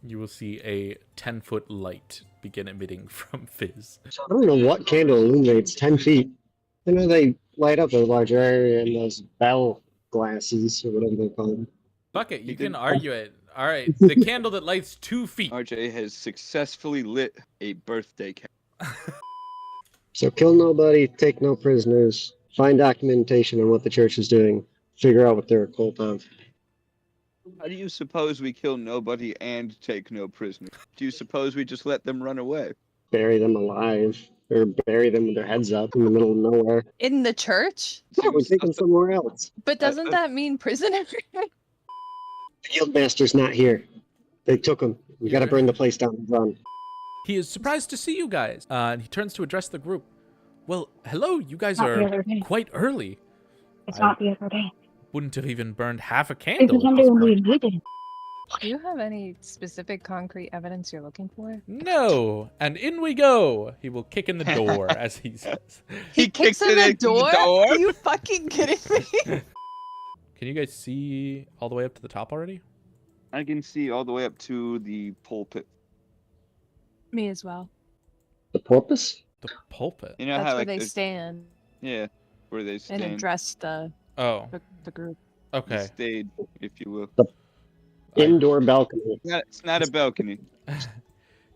You will see a 10-foot light begin emitting from Fizz. I don't know what candle illuminates 10 feet. I know they light up a larger area in those bell glasses or whatever they're called. Fuck it, you can argue it. All right, the candle that lights 2 feet. RJ has successfully lit a birthday candle. So kill nobody, take no prisoners, find documentation on what the church is doing, figure out what they're a cult of. How do you suppose we kill nobody and take no prisoners? Do you suppose we just let them run away? Bury them alive, or bury them with their heads up in the middle of nowhere. In the church? No, we take them somewhere else. But doesn't that mean prisoner? The guildmaster's not here. They took him. We gotta burn the place down and run. He is surprised to see you guys, and he turns to address the group. Well, hello, you guys Not the are other day. quite early. It's I not the other day. wouldn't have even burned half a It's candle the at Sunday this when we point. invited. Do you have any specific concrete evidence you're looking for? No, and in we go. He will kick in the door, as he says. He kicks it into the door? Are you fucking kidding me? Can you guys see all the way up to the top already? I can see all the way up to the pulpit. Me as well. The porpoise? The pulpit. You know That's how where like they there's- stand yeah, where they and stand. address the Oh, group. The okay. stage, if you will. Indoor balcony. It's not a balcony.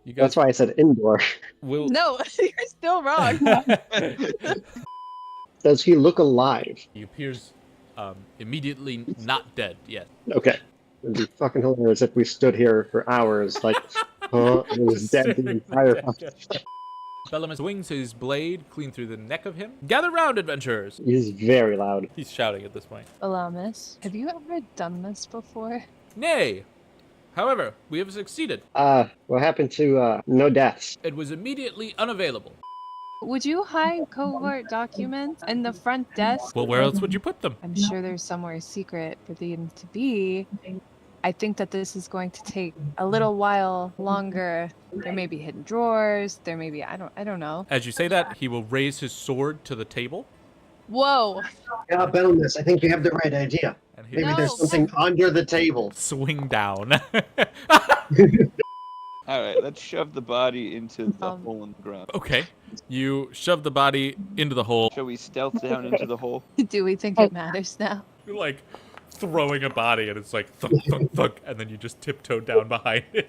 You guys That's why I said indoor. will. No, you're still wrong. Does he look alive? He appears immediately not dead yet. Okay. It'd be fucking hilarious if we stood here for hours, like, he was dead the entire time. Bellum swings his blade clean through the neck of him. Gather round, adventurers! He's very loud. He's shouting at this point. Allow, miss. Have you ever done this before? Nay! However, we have succeeded. What happened to, no deaths? It was immediately unavailable. Would you hide cohort documents in the front desk? Well, where else would you put them? I'm sure there's somewhere secret for them to be. I think that this is going to take a little while longer. There may be hidden drawers. There may be I don't know. As you say that, he will raise his sword to the table. Whoa! Yeah, Bellum, I think you have the right idea. And he Maybe will there's something under the table. swing down. All right, let's shove the body into the hole in the ground. Okay. You shove the body into the hole. Shall we stealth down into the hole? Do we think it matters now? You're like throwing a body and it's like thunk, thunk, thunk, and then you just tiptoe down behind it.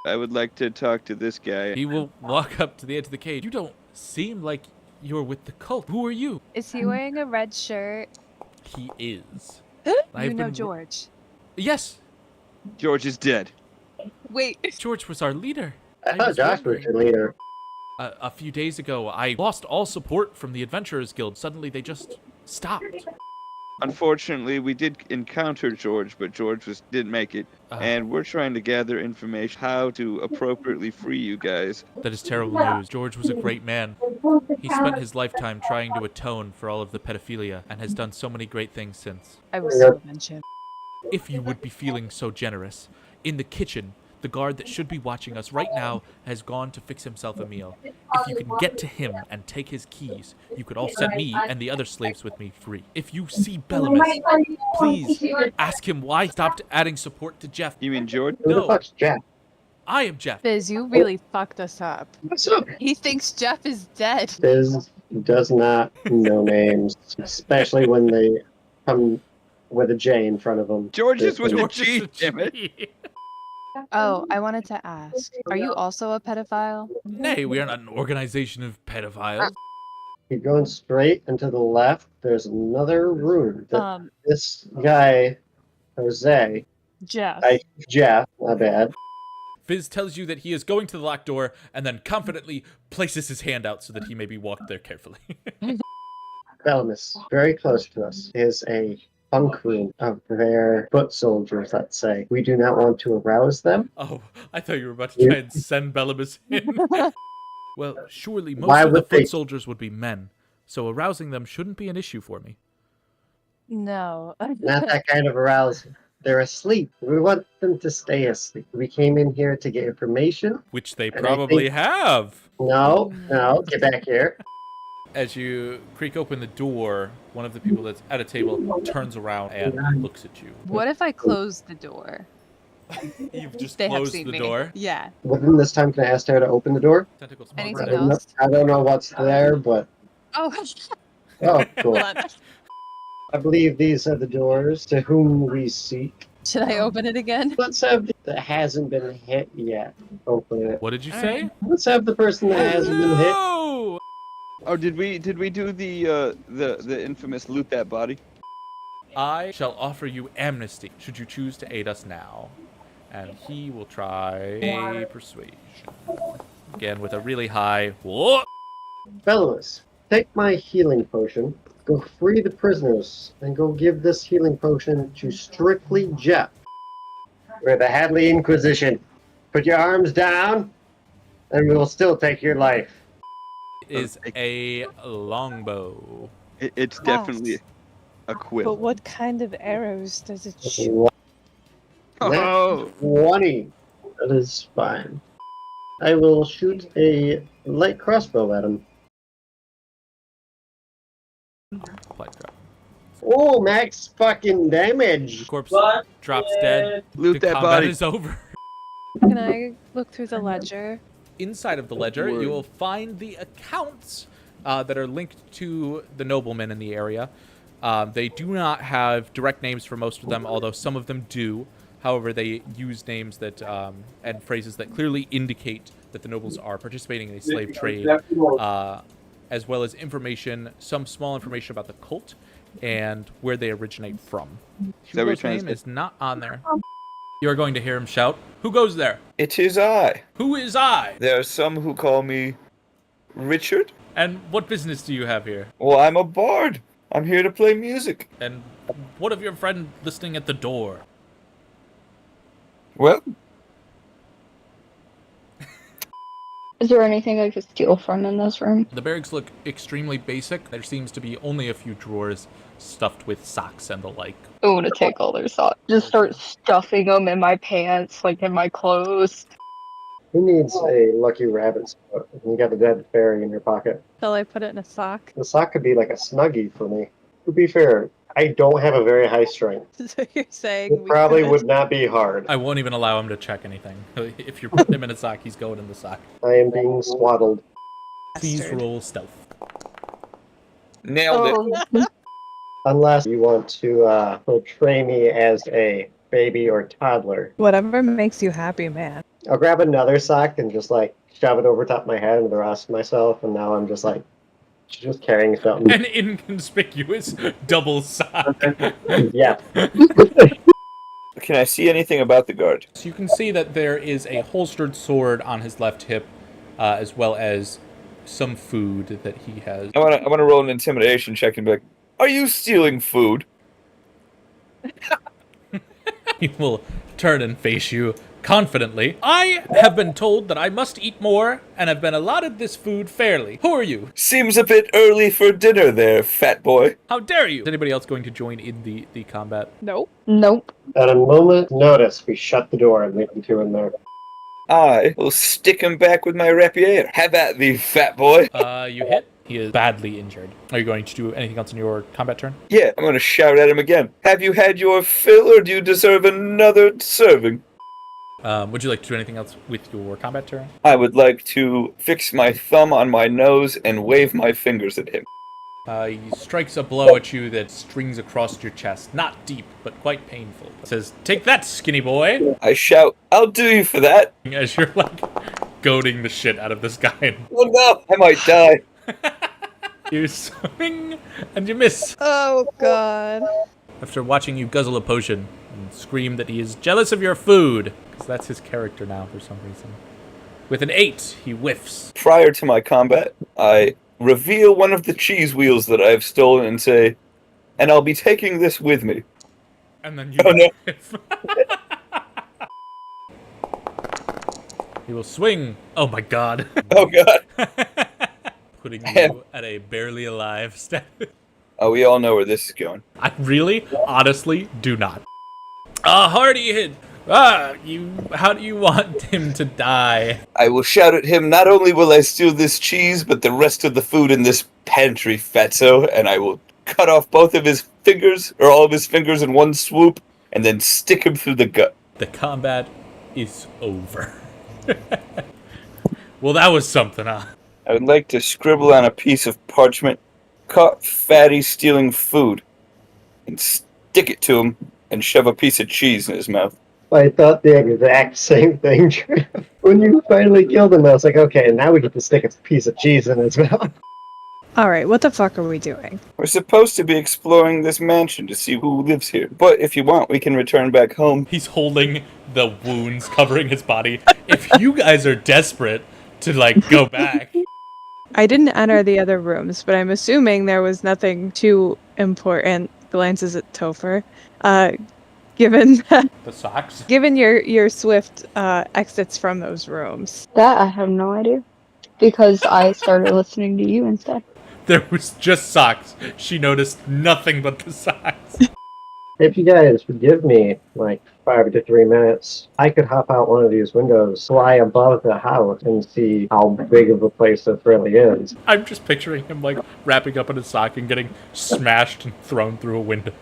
I would like to talk to this guy. He will walk up to the edge of the cage. You don't seem like you're with the cult. Who are you? Is he wearing a red shirt? He is. You I've know been- George. Yes, George is dead. Wait. George was our leader. I thought was Josh was wondering. your leader. A few days ago, I lost all support from the Adventurers Guild. Suddenly, they just stopped. Unfortunately, we did encounter George, but George didn't make it. And we're trying to gather information how to appropriately free you guys. That is terrible news. George was a great man. He spent his lifetime trying to atone for all of the pedophilia and has done so many great things since. I was so mentioned. If you would be feeling so generous, in the kitchen, the guard that should be watching us right now has gone to fix himself a meal. If you can get to him and take his keys, you could all set me and the other slaves with me free. If you see Bellum, please ask him why he stopped adding support to Jeff. You mean George? Who the No. fuck's Jack? I am Jeff. Fizz, you really fucked us up. What's up? He thinks Jeff is dead. Fizz does not know names, especially when they come with a J in front of them. George is with the George is G, a damn it. G. Oh, I wanted to ask. Are you also a pedophile? Nay, we are not an organization of pedophiles. You're going straight and to the left. There's another room that this guy, Jose, Jeff. Jeff, my bad. Fizz tells you that he is going to the locked door and then confidently places his hand out so that he may be walked there carefully. Belmus, very close to us, is a bunk room of their foot soldiers, let's say. We do not want to arouse them. Oh, I thought you were about to try and send Bellamus in. Well, surely most Why of the would they- foot soldiers would be men, so arousing them shouldn't be an issue for me. No. Not that kind of arousal. They're asleep. We want them to stay asleep. We came in here to get information. Which they And I probably have. No, get back here. As you creak open the door, one of the people that's at a table turns around and looks at you. What if I close the door? You've just They have closed seen the me. door. Yeah. Within this time, can I ask her to open the door? Tentacles Anything mark else? I don't know what's there, but Oh, oh, cool. hold on. I believe these are the doors to whom we seek. Should I open it again? Let's have that hasn't been hit yet. Open it. What did you All say? right. Let's have the person that hasn't been hit. No! Oh, did we do the infamous loot that body? I shall offer you amnesty should you choose to aid us now. And he will try a persuasion. Again with a really high. Whoa! Fellows, take my healing potion, go free the prisoners, and go give this healing potion to strictly Jeff. We're the Hadley Inquisition. Put your arms down, and we will still take your life. It is a longbow. It's definitely a quill. But what kind of arrows does it shoot? Oh, 20. That is fine. I will shoot a light crossbow at him. Applied drop. Oh, max fucking damage. Corpse drops dead. loot The that combat body. is over. Can I look through the ledger? Inside of the ledger, Word. you will find the accounts that are linked to the noblemen in the area. They do not have direct names for most of them, although some of them do. However, they use names that and phrases that clearly indicate that the nobles are participating in a slave trade, as well as information, some small information about the cult and where they originate from. Hugo's name is not on there. You are going to hear him shout, "Who goes there? It is I. Who is I? There are some who call me Richard. And what business do you have here? Well, I'm a bard. I'm here to play music. And what of your friend listening at the door?" Well, Is there anything I could steal from in this room? The barracks look extremely basic. There seems to be only a few drawers stuffed with socks and the like. I want to take all their socks. Just start stuffing them in my pants, like in my clothes. Who needs a lucky rabbit spot? You got a dead fairy in your pocket. Shall I put it in a sock? The sock could be like a snuggie for me. To be fair, I don't have a very high strength. So you're saying It probably would not be hard. I won't even allow him to check anything. If you're putting him in a sock, he's going in the sock. I am being swaddled. Please Bastard. roll stealth. nailed it. Unless you want to portray me as a baby or toddler. Whatever makes you happy, man. I'll grab another sock and just like shove it over top of my head and the rest of myself, and now I'm just like just carrying something. An inconspicuous double sock. Yeah. Can I see anything about the guard? So you can see that there is a holstered sword on his left hip, as well as some food that he has. I want to roll an intimidation check and be like, "Are you stealing food?" He will turn and face you confidently. "I have been told that I must eat more, and have been allotted this food fairly. Who are you? Seems a bit early for dinner there, fat boy. How dare you?" Is anybody else going to join in the combat? Nope. Nope. At a moment's notice, we shut the door and leave the two in there. I will stick him back with my rapier. Have at thee, fat boy. You hit. He is badly injured. Are you going to do anything else in your combat turn? Yeah, I'm gonna shout at him again. Have you had your fill, or do you deserve another serving? Would you like to do anything else with your combat turn? I would like to fix my thumb on my nose and wave my fingers at him. He strikes a blow at you that strings across your chest. Not deep, but quite painful. Says, "Take that, skinny boy!" I shout, "I'll do you for that." As you're, like, goading the shit out of this guy. Oh no, I might die. You swing, and you miss. Oh, God. After watching you guzzle a potion and scream that he is jealous of your food, because that's his character now for some reason. With an 8, he whiffs. Prior to my combat, I reveal one of the cheese wheels that I've stolen and say, "And I'll be taking this with me." And then you Oh, no. whiff. He will swing. Oh my god. Oh god. Putting you at a barely alive status. Oh, we all know where this is going. I really, honestly, do not. A hearty hit. How do you want him to die? I will shout at him, "Not only will I steal this cheese, but the rest of the food in this pantry, fatso," and I will cut off both of his fingers, or all of his fingers in one swoop, and then stick him through the gut. The combat is over. Well, that was something, huh? I would like to scribble on a piece of parchment, "Caught fatty stealing food," and stick it to him, and shove a piece of cheese in his mouth. I thought the exact same thing. When you finally killed him, I was like, okay, now we get to stick a piece of cheese in his mouth. All right, what the fuck are we doing? We're supposed to be exploring this mansion to see who lives here, but if you want, we can return back home. He's holding the wounds covering his body. If you guys are desperate to, like, go back. I didn't enter the other rooms, but I'm assuming there was nothing too important. Glances at Topher. Given The socks? given your swift exits from those rooms. That I have no idea. Because I started listening to you instead. There was just socks. She noticed nothing but the socks. If you guys would give me like 5 to 3 minutes, I could hop out one of these windows, fly above the house, and see how big of a place this really is. I'm just picturing him, like, wrapping up in his sock and getting smashed and thrown through a window.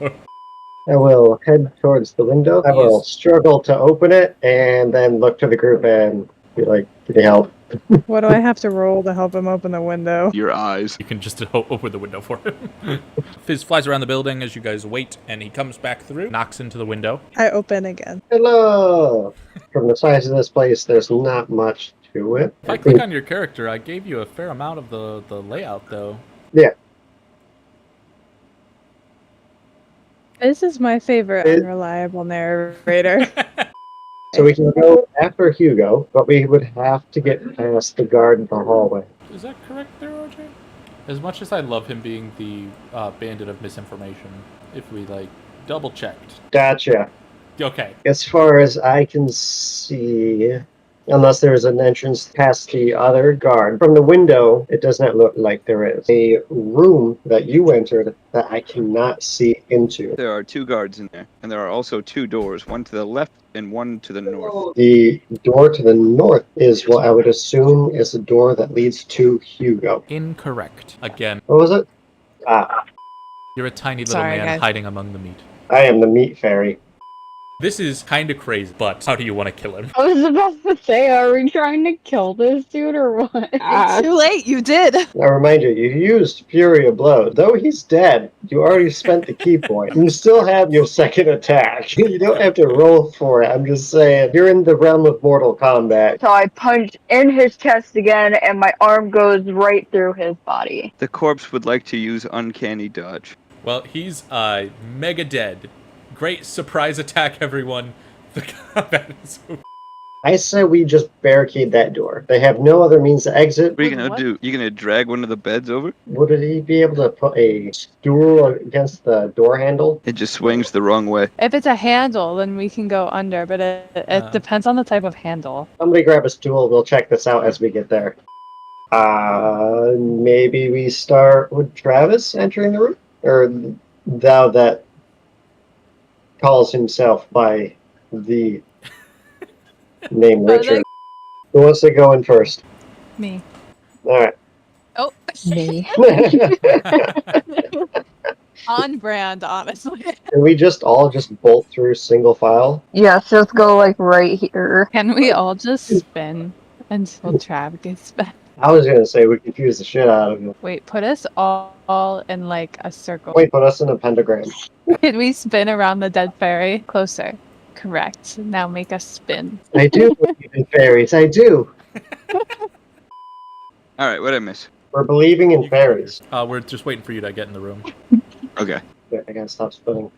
I will head towards the window. I will struggle to open it, and then look to the group and Be like, can you help? What do I have to roll to help him open the window? Your eyes. You can just open the window for him. Fizz flies around the building as you guys wait, and he comes back through, knocks into the window. I open again. Hello! From the size of this place, there's not much to it. If I click on your character, I gave you a fair amount of the layout, though. Yeah. This is my favorite It- unreliable narrator. So we can go after Hugo, but we would have to get past the guard in the hallway. Is that correct there, RJ? As much as I love him being the bandit of misinformation, if we, double-checked. Gotcha. Okay. As far as I can see, unless there's an entrance past the other guard, from the window, it does not look like there is. A room that you entered that I cannot see into. There are 2 guards in there, and there are also 2 doors, one to the left and one to the north. The door to the north is what I would assume is the door that leads to Hugo. Incorrect. Again, What was it? Ah, you're a tiny little Sorry, man guys. hiding among the meat. I am the meat fairy. This is kind of crazy, but how do you want to kill him? I was about to say, are we trying to kill this dude or what? It's too late. You did. Now remind you, you used Fury of Blow. Though he's dead, you already spent the key point. You still have your second attack. You don't have to roll for it. I'm just saying, you're in the realm of Mortal Kombat. So I punch in his chest again, and my arm goes right through his body. The corpse would like to use Uncanny Dodge. Well, he's mega dead. Great surprise attack, everyone. The combat is over. I say we just barricade that door. They have no other means to exit. What are you Wait, gonna what? do? You gonna drag one of the beds over? Would he be able to put a stool against the door handle? It just swings the wrong way. If it's a handle, then we can go under, but it depends on the type of handle. Somebody grab a stool. We'll check this out as we get there. Maybe we start with Travis entering the room? Or thou that calls himself by the name Richard. Who wants to go in first? Me. Alright. Oh, Me. on brand, honestly. Can we just all bolt through single file? Yes, just go like right here. Can we all just spin until Trav gets back? I was gonna say we confuse the shit out of him. Wait, put us all in like a circle. Wait, put us in a pentagram. Can we spin around the dead fairy? Closer. Correct. Now make us spin. I do believe in fairies, I do. Alright, what'd I miss? We're believing in fairies. We're just waiting for you to get in the room. Okay. Wait, I gotta stop spinning.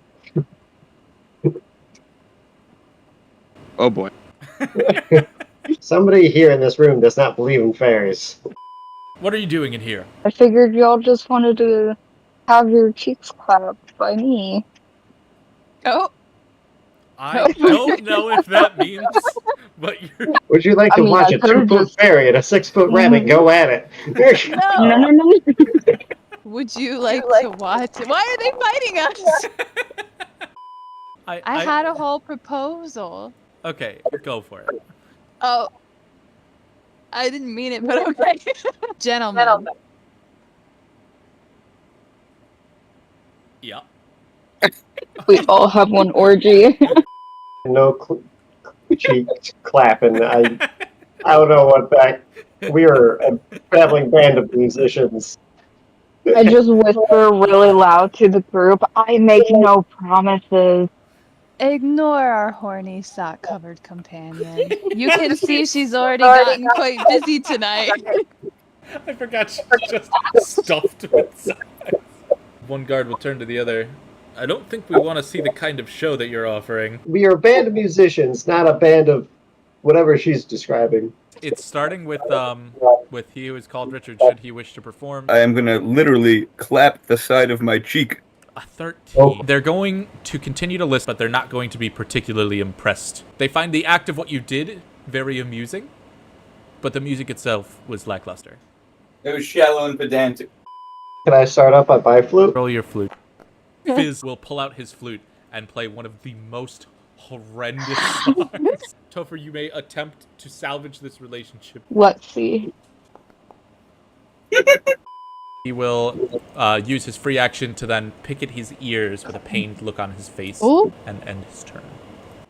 Oh boy. Somebody here in this room does not believe in fairies. What are you doing in here? I figured y'all just wanted to have your cheeks clapped by me. Oh, I don't know if that means, but you're... Would you like I to mean, watch I a could've 2-foot just- fairy and a 6-foot rabbit go at it? No. would you like to watch? Why are they fighting us? I had a whole proposal. Okay, go for it. Oh, I didn't mean it, but okay. Gentlemen. Yeah. We all have one orgy. No cheek clapping. I don't know what that. We are a traveling band of musicians. I just whisper really loud to the group, I make no promises. Ignore our horny sock-covered companion. You can see she's already gotten quite busy tonight. I forgot she just stuffed with size. One guard will turn to the other. I don't think we want to see the kind of show that you're offering. We are a band of musicians, not a band of whatever she's describing. It's starting with he who is called Richard, should he wish to perform. I am gonna literally clap the side of my cheek. A 13. Oh. They're going to continue to listen, but they're not going to be particularly impressed. They find the act of what you did very amusing, but the music itself was lackluster. It was shallow and pedantic. Can I start up at by flute? Roll your flute. Fizz will pull out his flute and play one of the most horrendous songs. Topher, you may attempt to salvage this relationship. Let's see. He will use his free action to then pick at his ears with a pained look on his face Ooh. and end his turn.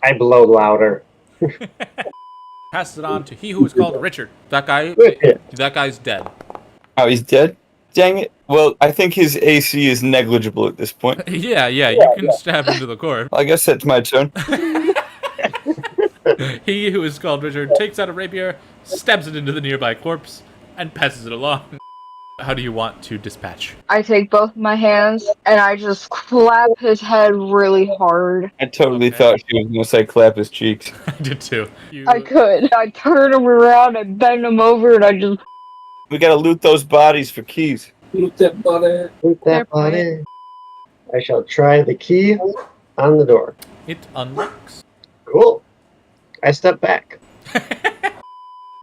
I blow louder. passes it on to he who is called Richard. That guy's dead. Oh, he's dead? Dang it. Well, I think his AC is negligible at this point. Yeah, you can stab into the corpse. Well, I guess that's my turn. He who is called Richard takes out a rapier, stabs it into the nearby corpse, and passes it along. How do you want to dispatch? I take both my hands and I just clap his head really hard. I totally thought she was going to say clap his cheeks. I did too. I could. I turn him around, I bend him over, and I just. We gotta loot those bodies for keys. Loot that body. Loot Fair that body. I shall try the key on the door. It unlocks. Cool. I step back.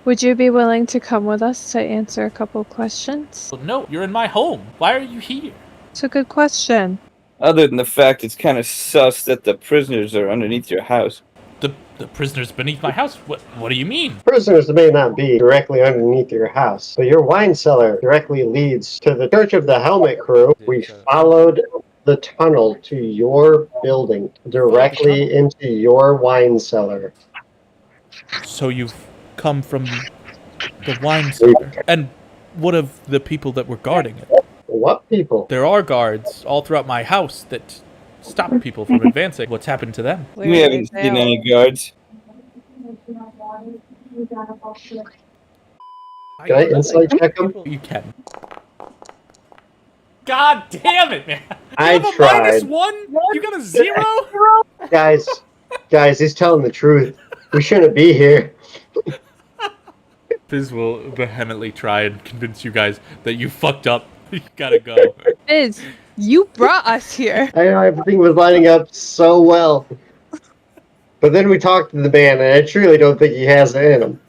Would you be willing to come with us to answer a couple questions? Well, no, you're in my home. Why are you here? It's a good question. Other than the fact it's kind of sus that the prisoners are underneath your house. The prisoners beneath my house? What do you mean? Prisoners may not be directly underneath your house, but your wine cellar directly leads to the Church of the Helmet Crew. We followed the tunnel to your building, directly into your wine cellar. So you've come from the wine cellar. And what of the people that were guarding it? What people? There are guards all throughout my house that stop people from advancing. What's happened to them? We haven't seen any guards. Can I insight check them? You can. God damn it, man! You I have a tried. -1? You got a 0? Guys, he's telling the truth. We shouldn't be here. Fizz will vehemently try and convince you guys that you fucked up. You gotta go. Fizz, you brought us here. I know everything was lining up so well. But then we talked to the man, and I truly don't think he has it in him.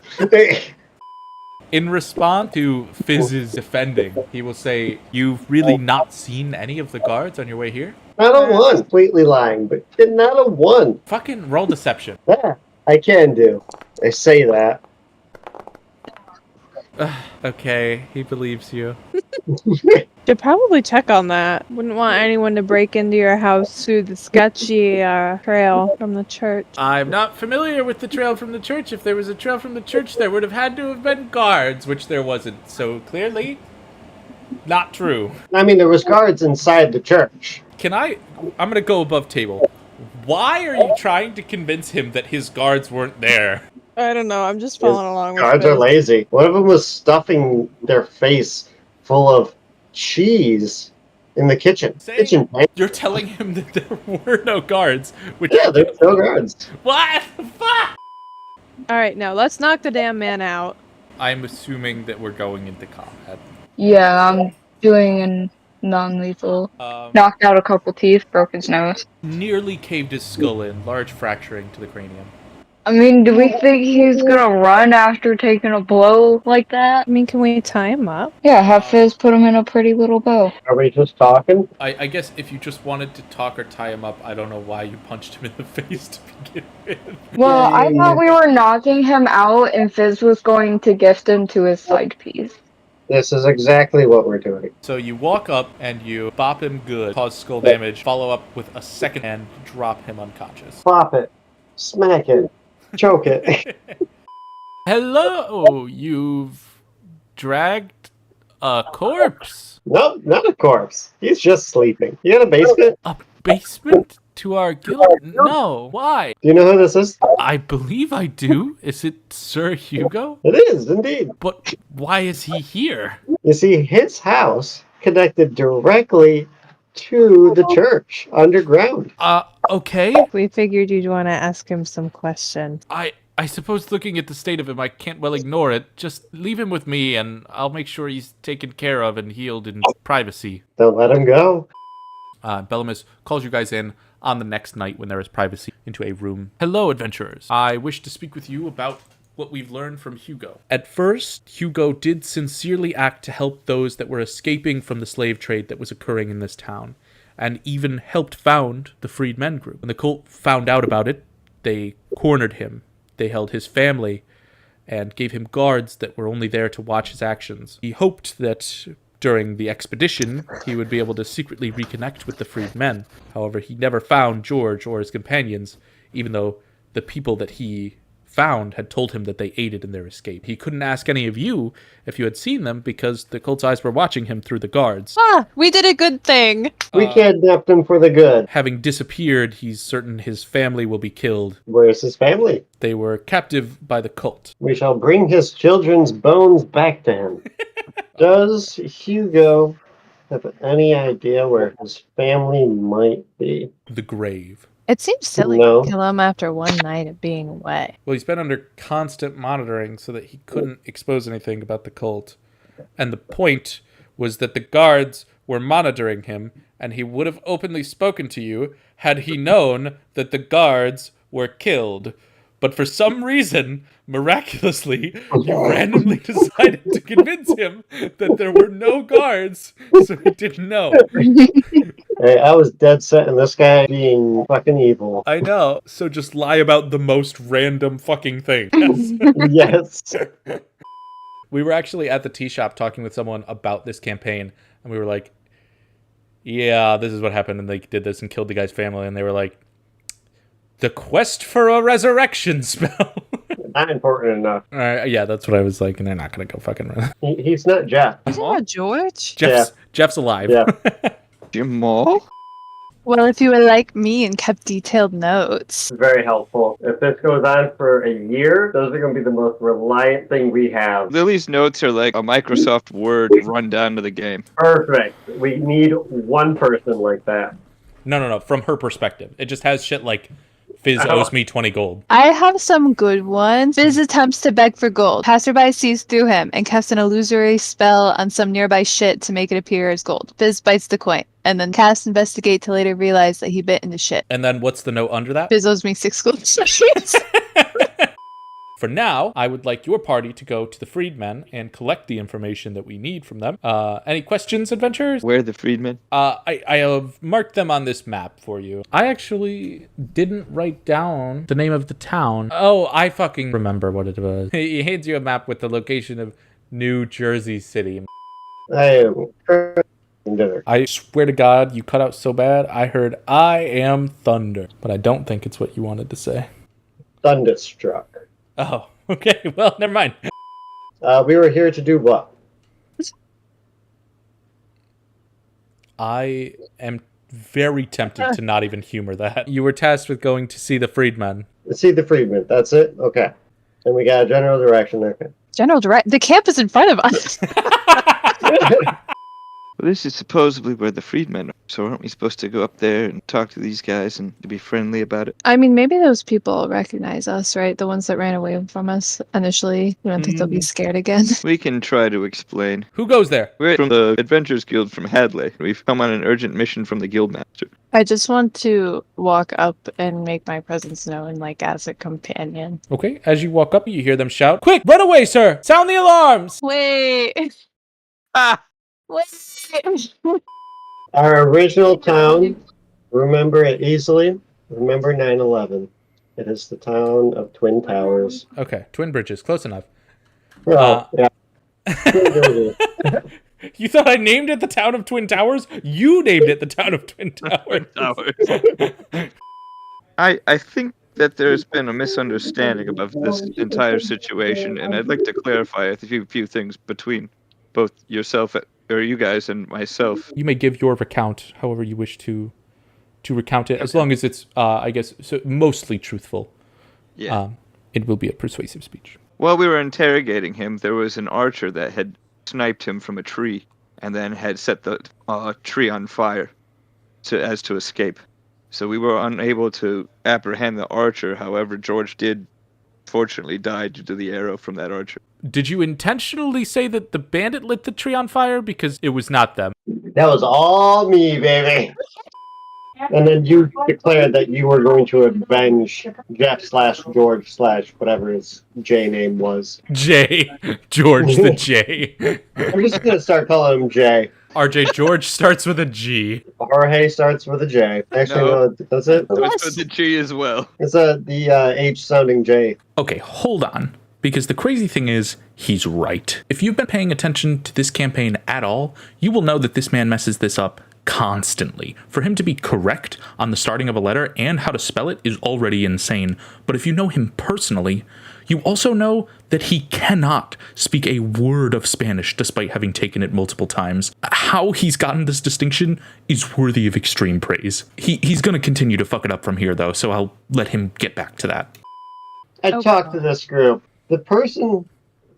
In response to Fizz's defending, he will say, "You've really not seen any of the guards on your way here?" Not a one. Completely lying, but not a one. Fucking roll deception. Yeah, I can do. I say that. Okay, he believes you. Should probably check on that. Wouldn't want anyone to break into your house through the sketchy trail from the church. I'm not familiar with the trail from the church. If there was a trail from the church, there would have had to have been guards, which there wasn't. So clearly, not true. I mean, there was guards inside the church. I'm gonna go above table. Why are you trying to convince him that his guards weren't there? I don't know. I'm just following along with Guards are lazy. One of them was stuffing their face full of cheese in the kitchen. Kitchen. You're telling him that there were no guards. Which Yeah, there's no guards. What the fuck? All right, now let's knock the damn man out. I'm assuming that we're going into combat. Yeah, I'm doing a non-lethal. Knocked out a couple teeth, broke his nose. Nearly caved his skull in, large fracturing to the cranium. I mean, do we think he's gonna run after taking a blow like that? I mean, can we tie him up? Yeah, have Fizz put him in a pretty little bow. Are we just talking? I guess if you just wanted to talk or tie him up, I don't know why you punched him in the face to begin with. Well, I thought we were knocking him out and Fizz was going to gift him to his side piece. This is exactly what we're doing. So you walk up and you bop him good, cause skull damage, follow up with a second and drop him unconscious. Pop it. Smack it. Choke it. Hello, you've dragged a corpse. Nope, not a corpse. He's just sleeping. You got a basement? A basement to our guild? No. Why? Do you know who this is? I believe I do. Is it Sir Hugo? It is, indeed. But why is he here? You see, his house connected directly to the church underground. Okay. We figured you'd want to ask him some questions. I suppose looking at the state of him, I can't well ignore it. Just leave him with me, and I'll make sure he's taken care of and healed in privacy. Don't let him go. Bellumus calls you guys in on the next night when there is privacy into a room. Hello, adventurers. I wish to speak with you about what we've learned from Hugo. At first, Hugo did sincerely act to help those that were escaping from the slave trade that was occurring in this town, and even helped found the Freedmen group. When the cult found out about it, they cornered him. They held his family and gave him guards that were only there to watch his actions. He hoped that during the expedition, he would be able to secretly reconnect with the Freedmen. However, he never found George or his companions, even though the people that he found had told him that they aided in their escape. He couldn't ask any of you if you had seen them because the cult's eyes were watching him through the guards. Ah, we did a good thing. We kidnapped him for the good. Having disappeared, he's certain his family will be killed. Where's his family? They were captive by the cult. We shall bring his children's bones back to him. Does Hugo have any idea where his family might be? The grave. It seems silly No. to kill him after one night of being away. Well, he's been under constant monitoring so that he couldn't expose anything about the cult. And the point was that the guards were monitoring him, and he would have openly spoken to you had he known that the guards were killed. But for some reason, miraculously, you randomly decided to convince him that there were no guards, so he didn't know. Hey, I was dead set on this guy being fucking evil. I know. So just lie about the most random fucking thing. Yes. We were actually at the tea shop talking with someone about this campaign, and we were like, yeah, this is what happened, and they did this and killed the guy's family, and they were like, the quest for a resurrection spell. Not important enough. Yeah, that's what I was like, and they're not going to go fucking run. He's not Jeff. Is that George? Jeff's alive. Yeah. Jamal? Well, if you were like me and kept detailed notes. Very helpful. If this goes on for a year, those are going to be the most reliant thing we have. Lily's notes are like a Microsoft Word rundown of the game. Perfect. We need one person like that. No. From her perspective. It just has shit like, Fizz owes me 20 gold. I have some good ones. Fizz attempts to beg for gold. Passerby sees through him and casts an illusory spell on some nearby shit to make it appear as gold. Fizz bites the coin, and then casts investigate to later realize that he bit into shit. And then what's the note under that? Fizz owes me 6 gold. For now, I would like your party to go to the freedmen and collect the information that we need from them. Any questions, adventurers? Where are the freedmen? I have marked them on this map for you. I actually didn't write down the name of the town. Oh, I fucking remember what it was. He hands you a map with the location of New Jersey City. I am dinner. I swear to God, you cut out so bad, I heard I am thunder. But I don't think it's what you wanted to say. Thunderstruck. Oh, okay. Well, never mind. We were here to do what? I am very tempted to not even humor that. You were tasked with going to see the freedmen. See the freedmen. That's it? Okay. And we got a general direction. Okay. General direct. The camp is in front of us. Well, this is supposedly where the freedmen are, so aren't we supposed to go up there and talk to these guys and be friendly about it? I mean, maybe those people recognize us, right? The ones that ran away from us initially. You don't think they'll be scared again? We can try to explain. Who goes there? We're from the Adventurers Guild from Hadley. We've come on an urgent mission from the Guildmaster. I just want to walk up and make my presence known, like, as a companion. Okay, as you walk up, you hear them shout, "Quick, run away, sir! Sound the alarms!" Wait. Ah! Wait. Our original town, remember it easily. Remember 9/11. It is the town of Twin Towers. Okay, Twin Bridges, close enough. Oh, yeah. You thought I named it the town of Twin Towers? You named it the town of Twin Towers. I think that there's been a misunderstanding about this entire situation, and I'd like to clarify a few things between both yourself, or you guys, and myself. You may give your recount however you wish to recount it, as long as it's, I guess, mostly truthful. Yeah. It will be a persuasive speech. While we were interrogating him, there was an archer that had sniped him from a tree, and then had set the tree on fire as to escape. So we were unable to apprehend the archer. However, George did fortunately die due to the arrow from that archer. Did you intentionally say that the bandit lit the tree on fire? Because it was not them. That was all me, baby. And then you declared that you were going to avenge Jeff/George/ whatever his J name was. J. George the J. I'm just going to start calling him J. RJ George starts with a G. Jorge starts with a J. Actually, No. that's it. It was for the G as well. It's the H sounding J. Okay, hold on. Because the crazy thing is, he's right. If you've been paying attention to this campaign at all, you will know that this man messes this up constantly. For him to be correct on the starting of a letter and how to spell it is already insane. But if you know him personally, you also know that he cannot speak a word of Spanish despite having taken it multiple times. How he's gotten this distinction is worthy of extreme praise. He's going to continue to fuck it up from here, though, so I'll let him get back to that. I Oh, talked to this group. The person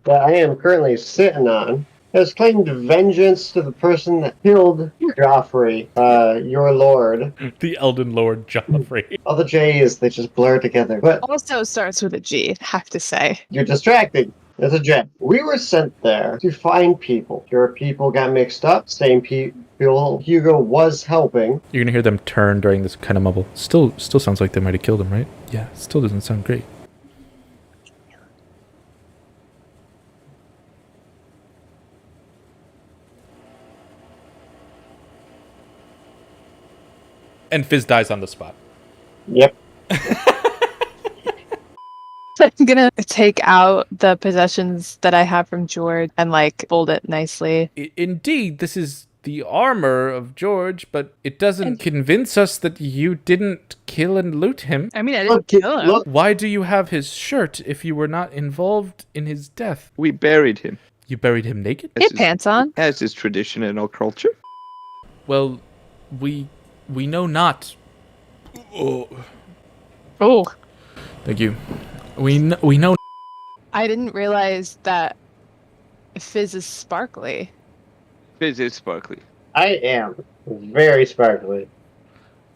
that I am currently sitting on has claimed vengeance to the person that killed Joffrey, your lord. The Elden Lord Joffrey. All the J's, they just blur together. But Also starts with a G, have to say. you're distracting. It's a J. We were sent there to find people. Your people got mixed up. Same people Hugo was helping. You're going to hear them turn during this kind of mumble. Still sounds like they might have killed him, right? Yeah, still doesn't sound great. And Fizz dies on the spot. Yep. I'm gonna take out the possessions that I have from George and like fold it nicely. Indeed, this is the armor of George, but it doesn't convince us that you didn't kill and loot him. I mean, I Look, didn't kill him. look. Why do you have his shirt if you were not involved in his death? We buried him. You buried him naked? He had pants on. As is tradition in our culture. Well, we know not. Oh, Oh, thank you. We know. I didn't realize that Fizz is sparkly. Fizz is sparkly. I am very sparkly.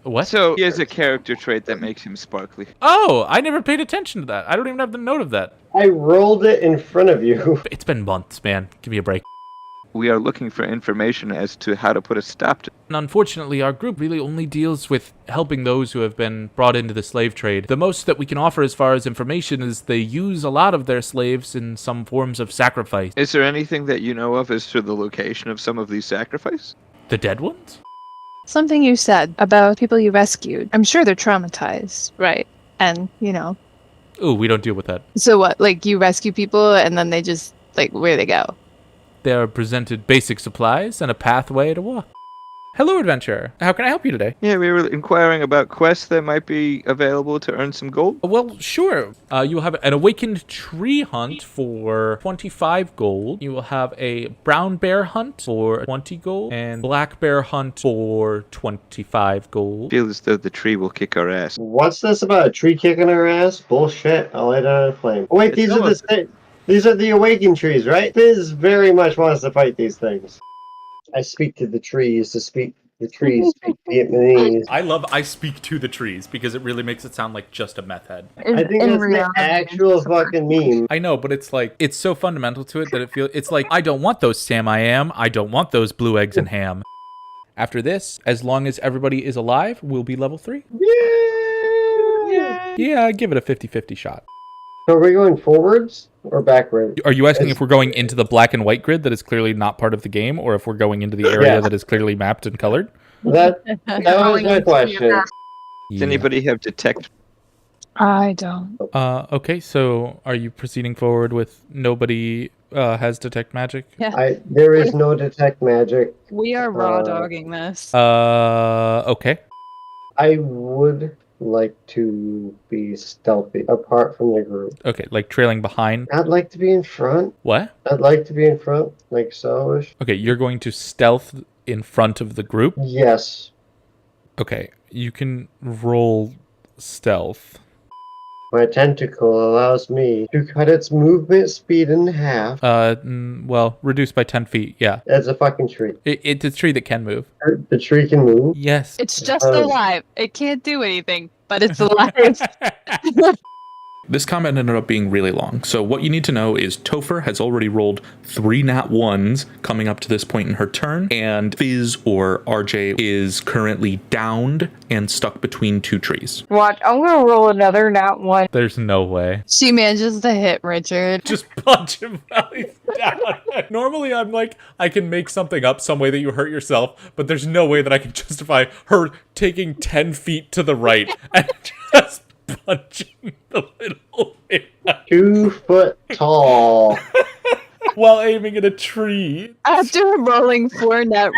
What? So he has a character trait that makes him sparkly. Oh, I never paid attention to that. I don't even have the note of that. I rolled it in front of you. It's been months, man. Give me a break. We are looking for information as to how to put a stop to. And unfortunately, our group really only deals with helping those who have been brought into the slave trade. The most that we can offer as far as information is they use a lot of their slaves in some forms of sacrifice. Is there anything that you know of as to the location of some of these sacrifices? The dead ones? Something you said about people you rescued. I'm sure they're traumatized, right? And, you know. Ooh, we don't deal with that. So what? Like, you rescue people and then they just, like, where they go? They are presented basic supplies and a pathway to walk. Hello, adventurer. How can I help you today? Yeah, we were inquiring about quests that might be available to earn some gold. Well, sure. You will have an awakened tree hunt for 25 gold. You will have a brown bear hunt for 20 gold. And black bear hunt for 25 gold. Feel as though the tree will kick our ass. What's this about a tree kicking our ass? Bullshit. I'll light it on a flame. Oh, wait, It's these are the almost- these are the awakened trees, right? Fizz very much wants to fight these things. I speak to the trees to speak. The trees speak Vietnamese. I speak to the trees because it really makes it sound like just a meth head. I think that's the actual fucking meme. I know, but it's like, it's so fundamental to it that it's like, I don't want those Sam I am. I don't want those blue eggs and ham. After this, as long as everybody is alive, we'll be level 3. Yeah, give it a 50-50 shot. So are we going forwards or backwards? Are you asking if we're going into the black and white grid that is clearly not part of the game, or if we're going into the area Yeah. that is clearly mapped and colored? That was my question. Does Yeah. anybody have detect? I don't. Okay, so are you proceeding forward with nobody has detect magic? Yeah. There is no detect magic. We are raw dogging this. Okay. I would like to be stealthy apart from the group. Okay, like trailing behind. I'd like to be in front. What? I'd like to be in front, like so-ish. Okay, you're going to stealth in front of the group? Yes. Okay, you can roll stealth. My tentacle allows me to cut its movement speed in half. Well, reduced by 10 feet, yeah. That's a fucking tree. It's a tree that can move. The tree can move. Yes. It's just Oh. alive. It can't do anything, but it's alive. This combat ended up being really long, so what you need to know is Topher has already rolled 3 nat 1s coming up to this point in her turn, and Fizz or RJ is currently downed and stuck between 2 trees. Watch, I'm gonna roll another nat 1. There's no way. She manages to hit Richard. Just punch him while he's down. Normally I'm like, I can make something up some way that you hurt yourself, but there's no way that I can justify her taking 10 feet to the right and just punching the little man. 2 foot tall. while aiming at a tree. After rolling 4 nat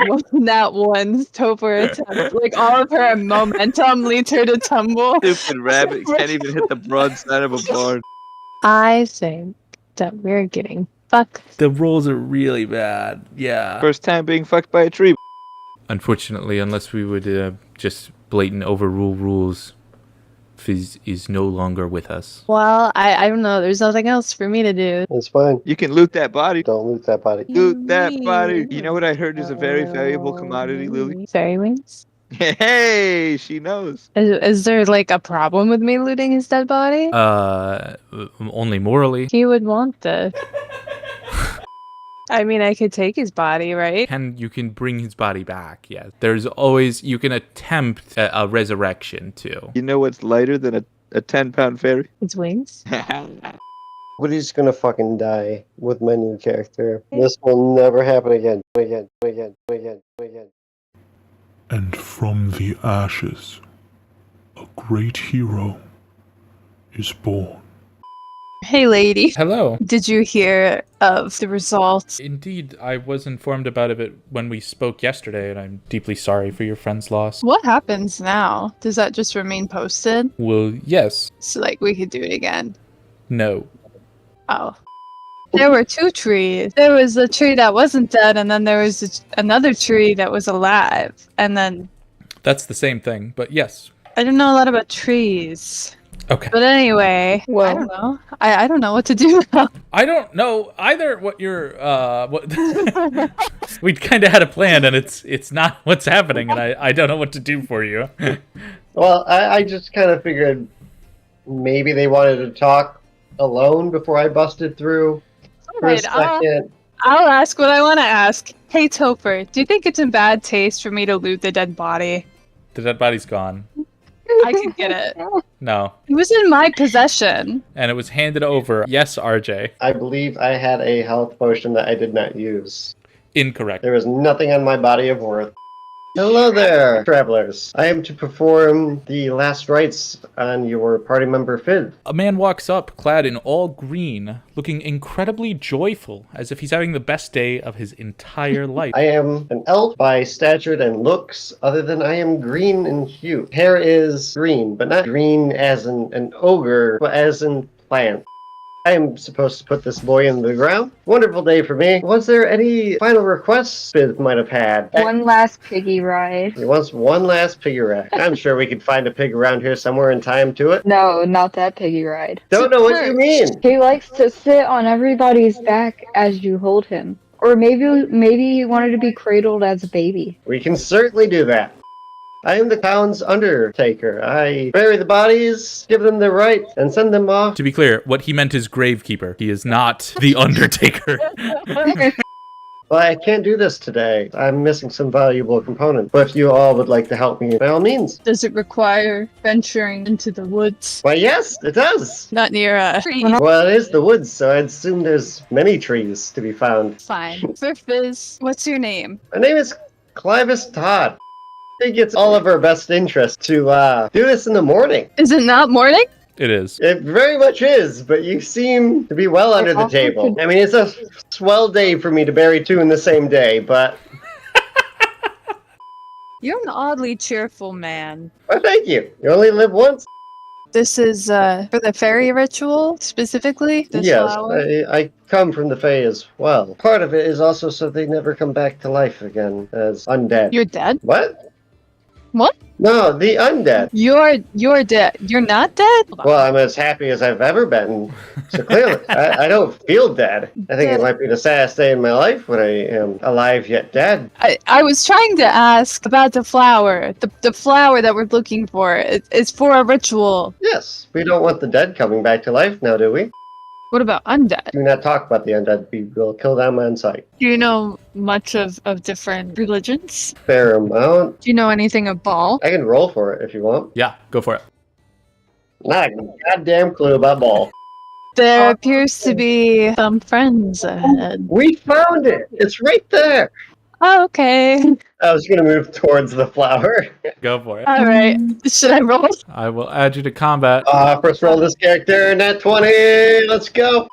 ones, Topher attempts, like all of her momentum leads her to tumble. Stupid rabbit can't even hit the broadside of a barn. I think that we're getting fucked. The rolls are really bad. Yeah. First time being fucked by a tree. Unfortunately, unless we would just blatant overrule rules, Fizz is no longer with us. Well, I don't know. There's nothing else for me to do. It's fine. You can loot that body. Don't loot that body. Loot that body. You know what I heard is a very valuable commodity, Lily? Fairy wings? Hey, she knows. Is there like a problem with me looting his dead body? Only morally. He would want this. I mean, I could take his body, right? You can bring his body back, yeah. There's always, you can attempt a resurrection, too. You know what's lighter than a 10-pound fairy? His wings? Woody's gonna fucking die with my new character. This will never happen again. Again. And from the ashes, a great hero is born. Hey, lady. Hello. Did you hear of the results? Indeed, I was informed about it when we spoke yesterday, and I'm deeply sorry for your friend's loss. What happens now? Does that just remain posted? Well, yes. So, like, we could do it again. No. Oh. There were 2 trees. There was a tree that wasn't dead, and then there was another tree that was alive. And then... That's the same thing, but yes. I don't know a lot about trees. Okay. But anyway, Well. I don't know. I don't know what to do now. I don't know either what you're, what... We kind of had a plan, and it's not what's happening, and I don't know what to do for you. Well, I just kind of figured maybe they wanted to talk alone before I busted through for a Alright, second. I'll ask what I want to ask. Hey, Topher, do you think it's in bad taste for me to loot the dead body? The dead body's gone. I can get it. No. It was in my possession. And it was handed over. Yes, RJ. I believe I had a health potion that I did not use. Incorrect. There was nothing on my body of worth. Hello there, travelers. I am to perform the last rites on your party member Fid. A man walks up, clad in all green, looking incredibly joyful, as if he's having the best day of his entire life. I am an elf by stature and looks, other than I am green in hue. Hair is green, but not green as an ogre, but as in plant. I am supposed to put this boy in the ground. Wonderful day for me. Was there any final requests Fid might have had? One last piggy ride. He wants one last piggy ride. I'm sure we could find a pig around here somewhere and tie him to it. No, not that piggy ride. Don't know what you mean. He likes to sit on everybody's back as you hold him. Or maybe he wanted to be cradled as a baby. We can certainly do that. I am the town's undertaker. I bury the bodies, give them their rights, and send them off. To be clear, what he meant is gravekeeper. He is not the Undertaker. Well, I can't do this today. I'm missing some valuable components. But if you all would like to help me, by all means. Does it require venturing into the woods? Why, yes, it does. Not near a tree. Well, it is the woods, so I'd assume there's many trees to be found. Fine. For Fizz, what's your name? My name is Clivis Todd. I think it's all of our best interest to do this in the morning. Is it not morning? It is. It very much is, but you seem to be well under the also table. could- I mean, it's a swell day for me to bury 2 in the same day, but You're an oddly cheerful man. well, thank you. You only live once. This is for the fairy ritual specifically? This Yes, flower? I come from the Fae as well. Part of it is also so they never come back to life again as undead. You're dead? What? What? No, the undead. You're dead. You're not dead? Well, I'm as happy as I've ever been. So clearly, I don't feel dead. I think it might be the saddest day in my life when I am alive yet dead. I was trying to ask about the flower. The flower that we're looking for. It's for a ritual. Yes, we don't want the dead coming back to life now, do we? What about undead? Do not talk about the undead. We will kill them on sight. Do you know much of different religions? Fair amount. Do you know anything of Baal? I can roll for it if you want. Yeah, go for it. Not a goddamn clue about ball. There appears to be some friends ahead. We found it. It's right there. Oh, okay. I was gonna move towards the flower. Go for it. All right. Should I roll? I will add you to combat. First roll this character, nat 20. Let's go.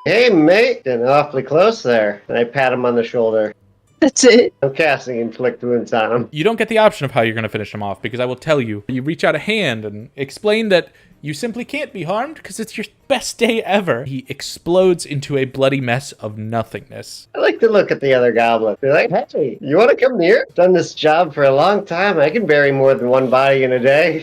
Hey, mate! Getting awfully close there. And I pat him on the shoulder. That's it. I'm casting Inflict Wounds on him. You don't get the option of how you're going to finish him off, because I will tell you. You reach out a hand and explain that you simply can't be harmed because it's your best day ever. He explodes into a bloody mess of nothingness. I like to look at the other goblin. Be like, hey, you want to come near? Done this job for a long time. I can bury more than one body in a day.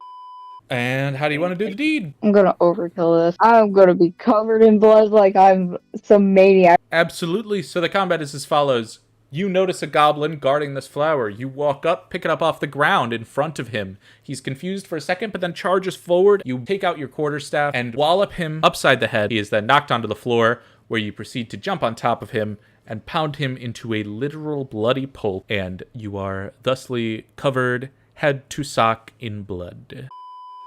And how do you want to do the deed? I'm gonna overkill this. I'm gonna be covered in blood like I'm some maniac. Absolutely. So the combat is as follows. You notice a goblin guarding this flower. You walk up, pick it up off the ground in front of him. He's confused for a second, but then charges forward. You take out your quarterstaff and wallop him upside the head. He is then knocked onto the floor, where you proceed to jump on top of him and pound him into a literal bloody pulp. And you are thusly covered head to sock in blood.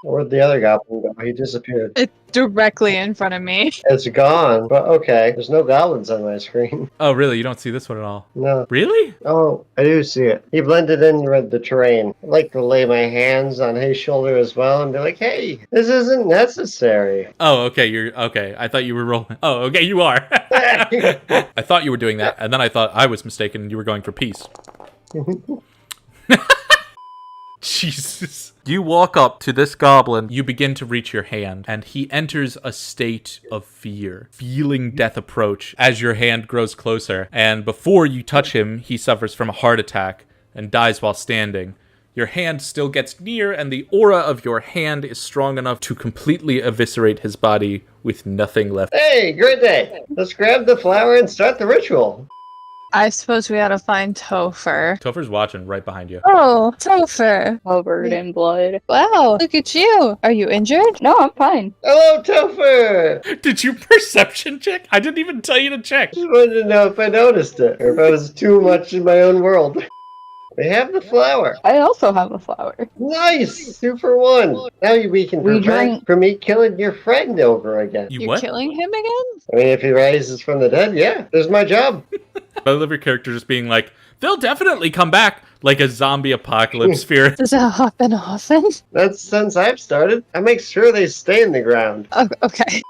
Where'd the other goblin go? He disappeared. It's directly in front of me. It's gone, but okay. There's no goblins on my screen. Oh, really? You don't see this one at all? No. Really? Oh, I do see it. He blended in with the terrain. I like to lay my hands on his shoulder as well and be like, hey, this isn't necessary. Oh, okay. You're okay. I thought you were rolling. Oh, okay. You are. I thought you were doing that, and then I thought I was mistaken and you were going for peace. Jesus. You walk up to this goblin, you begin to reach your hand, and he enters a state of fear, feeling death approach as your hand grows closer. And before you touch him, he suffers from a heart attack and dies while standing. Your hand still gets near, and the aura of your hand is strong enough to completely eviscerate his body with nothing left. Hey, great day. Let's grab the flower and start the ritual. I suppose we ought to find Topher. Topher's watching right behind you. Oh, Topher. Covered in blood. Wow, look at you. Are you injured? No, I'm fine. Hello, Topher! Did you perception check? I didn't even tell you to check. Just wanted to know if I noticed it, or if I was too much in my own world. We have the flower. I also have a flower. Nice! 2 for 1. Now we can We prevent drink. from me killing your friend over again. You You're what? killing him again? I mean, if he rises from the dead, yeah, there's my job. I love your character just being like, they'll definitely come back, like a zombie apocalypse fear. Does that happen often? That's since I've started. I make sure they stay in the ground. Oh, okay.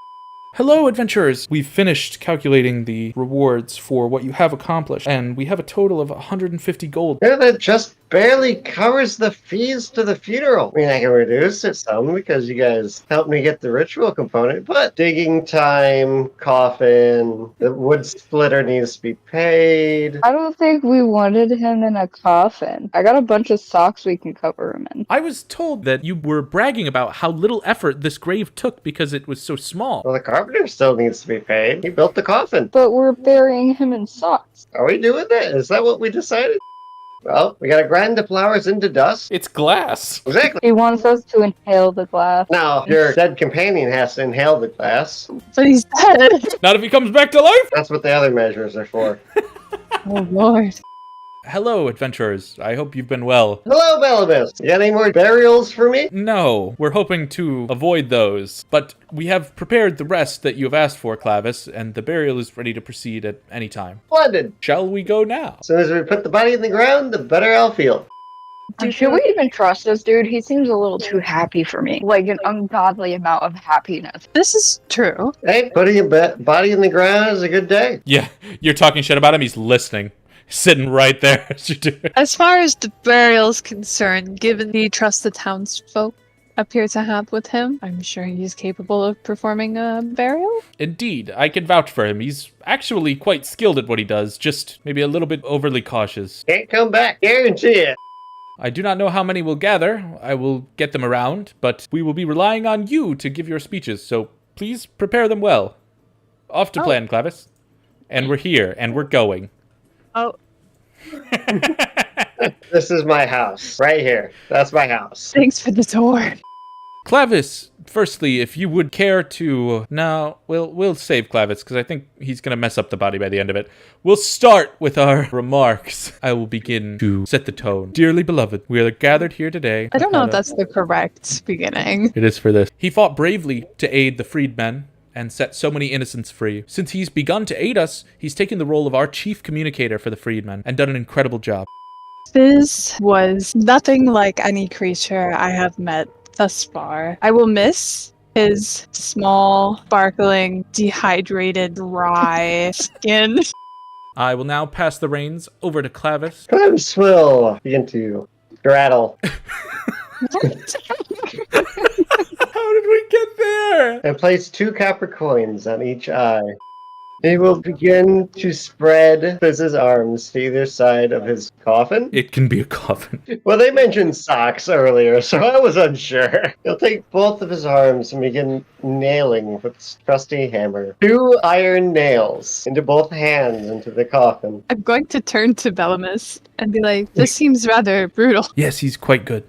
Hello, adventurers! We've finished calculating the rewards for what you have accomplished, and we have a total of 150 gold. Yeah, that just barely covers the fees to the funeral. I mean, I can reduce it some because you guys helped me get the ritual component, but digging time, coffin, the wood splitter needs to be paid. I don't think we wanted him in a coffin. I got a bunch of socks we can cover him in. I was told that you were bragging about how little effort this grave took because it was so small. Well, the carpenter still needs to be paid. He built the coffin. But we're burying him in socks. Are we doing that? Is that what we decided? Well, we gotta grind the flowers into dust. It's glass. Exactly. He wants us to inhale the glass. Now, your dead companion has to inhale the glass. But he's dead. Not if he comes back to life! That's what the other measures are for. Oh, Lord. Hello, adventurers. I hope you've been well. Hello, Belibus. You got any more burials for me? No, we're hoping to avoid those, but we have prepared the rest that you have asked for, Clavis, and the burial is ready to proceed at any time. Splendid. Shall we go now? As soon as we put the body in the ground, the better I'll feel. Dude, should we even trust this dude? He seems a little too happy for me. Like an ungodly amount of happiness. This is true. Hey, putting a body in the ground is a good day. Yeah, you're talking shit about him, he's listening. Sitting right there as you do it. As far as the burial's concerned, given the trust the townsfolk appear to have with him, I'm sure he's capable of performing a burial. Indeed, I can vouch for him. He's actually quite skilled at what he does, just maybe a little bit overly cautious. Can't come back, guarantee it. I do not know how many will gather. I will get them around, but we will be relying on you to give your speeches, so please prepare them well. Off to plan, Clavis. And we're here, and we're going. Oh, This is my house, right here. That's my house. thanks for the tour. Clavis, firstly, if you would care to... No, we'll save Clavis, because I think he's going to mess up the body by the end of it. We'll start with our remarks. I will begin to set the tone. Dearly beloved, we are gathered here today. I don't know if that's the correct beginning. It is for this. He fought bravely to aid the freedmen and set so many innocents free. Since he's begun to aid us, he's taken the role of our chief communicator for the freedmen and done an incredible job. This was nothing like any creature I have met thus far. I will miss his small, sparkling, dehydrated, dry skin. I will now pass the reins over to Clavis. Clavis will begin to straddle How did we get there? and place 2 copper coins on each eye. He will begin to spread Fizz's arms to either side of his coffin. It can be a coffin. Well, they mentioned socks earlier, so I was unsure. He'll take both of his arms and begin nailing with his trusty hammer 2 iron nails into both hands into the coffin. I'm going to turn to Bellamus and be like, this seems rather brutal. Yes, he's quite good.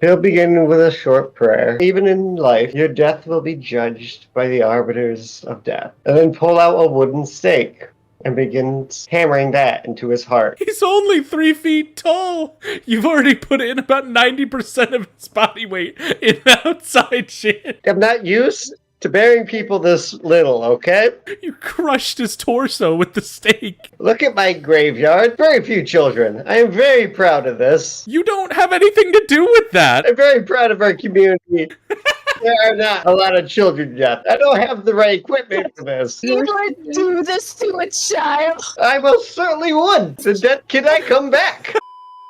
He'll begin with a short prayer. Even in life, your death will be judged by the arbiters of death. And then pull out a wooden stake and begin hammering that into his heart. He's only 3 feet tall. You've already put in about 90% of his body weight in outside shit. I'm not used to burying people this little, okay? You crushed his torso with the stake. Look at my graveyard. Very few children. I am very proud of this. You don't have anything to do with that. I'm very proud of our community. There are not a lot of children yet. I don't have the right equipment for this. You would do this to a child. I most certainly would. The dead cannot come back.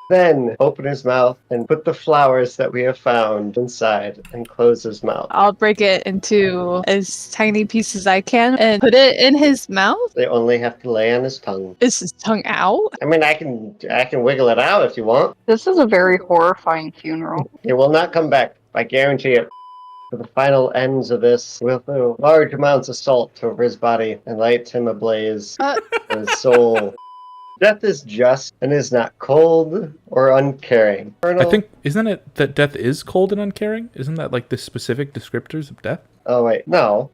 Then open his mouth and put the flowers that we have found inside and close his mouth. I'll break it into as tiny pieces as I can and put it in his mouth. They only have to lay on his tongue. Is his tongue out? I mean, I can wiggle it out if you want. This is a very horrifying funeral. It will not come back. I guarantee it. For the final ends of this, we'll throw large amounts of salt over his body and light him ablaze for his soul. Death is just and is not cold or uncaring. I think, isn't it that death is cold and uncaring? Isn't that like the specific descriptors of death? Oh, wait. No.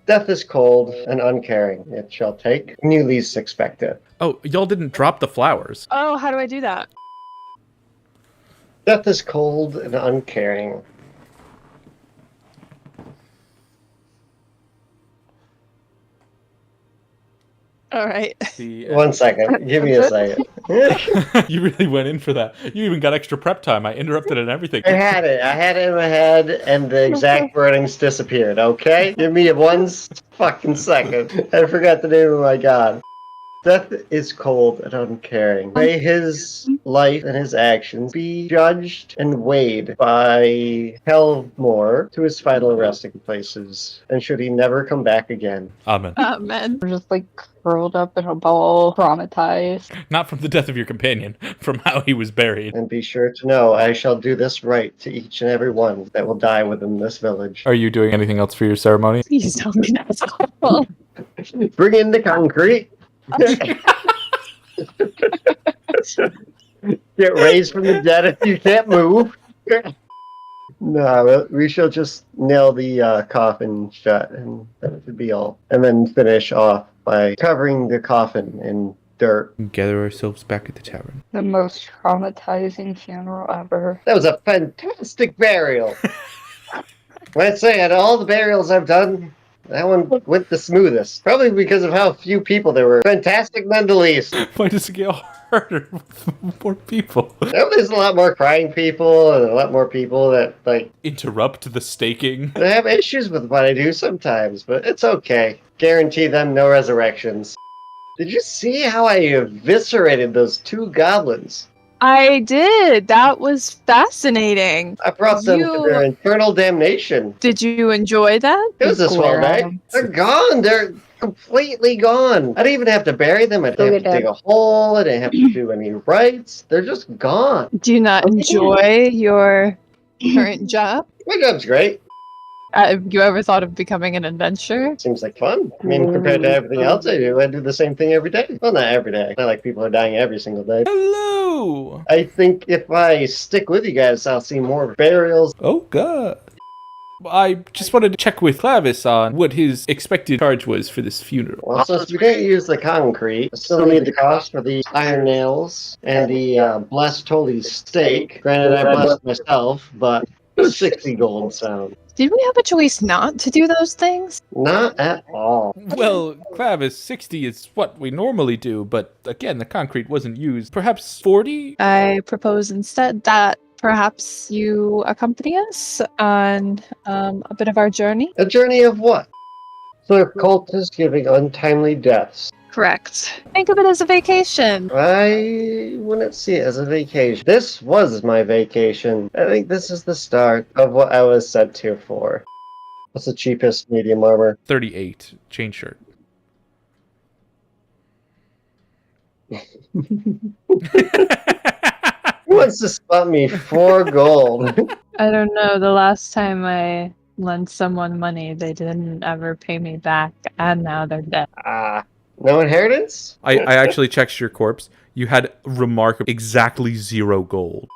Death is cold and uncaring. It shall take when you least expect it. Oh, y'all didn't drop the flowers. Oh, how do I do that? Death is cold and uncaring. All right. One second. Give me a second. You really went in for that. You even got extra prep time. I interrupted and everything. I had it in my head, and the exact wordings disappeared, okay? Give me 1 fucking second. I forgot the name of my god. Death is cold and uncaring. May his life and his actions be judged and weighed by Hellmore to his final resting places, and should he never come back again. Amen. Amen. We're just like curled up in a ball, traumatized. Not from the death of your companion, from how he was buried. And be sure to know I shall do this right to each and every one that will die within this village. Are you doing anything else for your ceremony? Please tell me that's awful. Bring in the concrete. Get raised from the dead if you can't move. No, we shall just nail the coffin shut, and that would be all. And then finish off by covering the coffin in dirt. Gather ourselves back at the tavern. The most traumatizing funeral ever. That was a fantastic burial. When I say out of all the burials I've done, that one went the smoothest. Probably because of how few people there were. Fantastic nonetheless. Why does it get harder with more people? There's a lot more crying people and a lot more people that, like, Interrupt the staking. I have issues with what I do sometimes, but it's okay. Guarantee them no resurrections. Did you see how I eviscerated those 2 goblins? I did. That was fascinating. I brought them to their infernal damnation. Did you enjoy that? It was a swell night. They're gone. They're completely gone. I didn't even have to bury them. I didn't have to dig a hole. I didn't have to do any rites. They're just gone. Do you not enjoy your current job? My job's great. Have you ever thought of becoming an adventurer? Seems like fun. I mean, compared to everything else I do the same thing every day. Well, not every day. Not like people are dying every single day. Hello! I think if I stick with you guys, I'll see more burials. Oh, God. I just wanted to check with Clavis on what his expected charge was for this funeral. Well, since we didn't use the concrete, I still need the cost for the iron nails and the blessed holy stake. Granted, I blessed myself, but 60 gold sound. Did we have a choice not to do those things? Not at all. Well, Clavis, 60 is what we normally do, but again, the concrete wasn't used. Perhaps 40? I propose instead that perhaps you accompany us on a bit of our journey? A journey of what? The cultists giving untimely deaths. Correct. Think of it as a vacation. I wouldn't see it as a vacation. This was my vacation. I think this is the start of what I was sent here for. What's the cheapest medium armor? 38 chain shirt. Who wants to spot me 4 gold? I don't know. The last time I lent someone money, they didn't ever pay me back, and now they're dead. No inheritance? I actually checked your corpse. You had remarkable exactly 0 gold.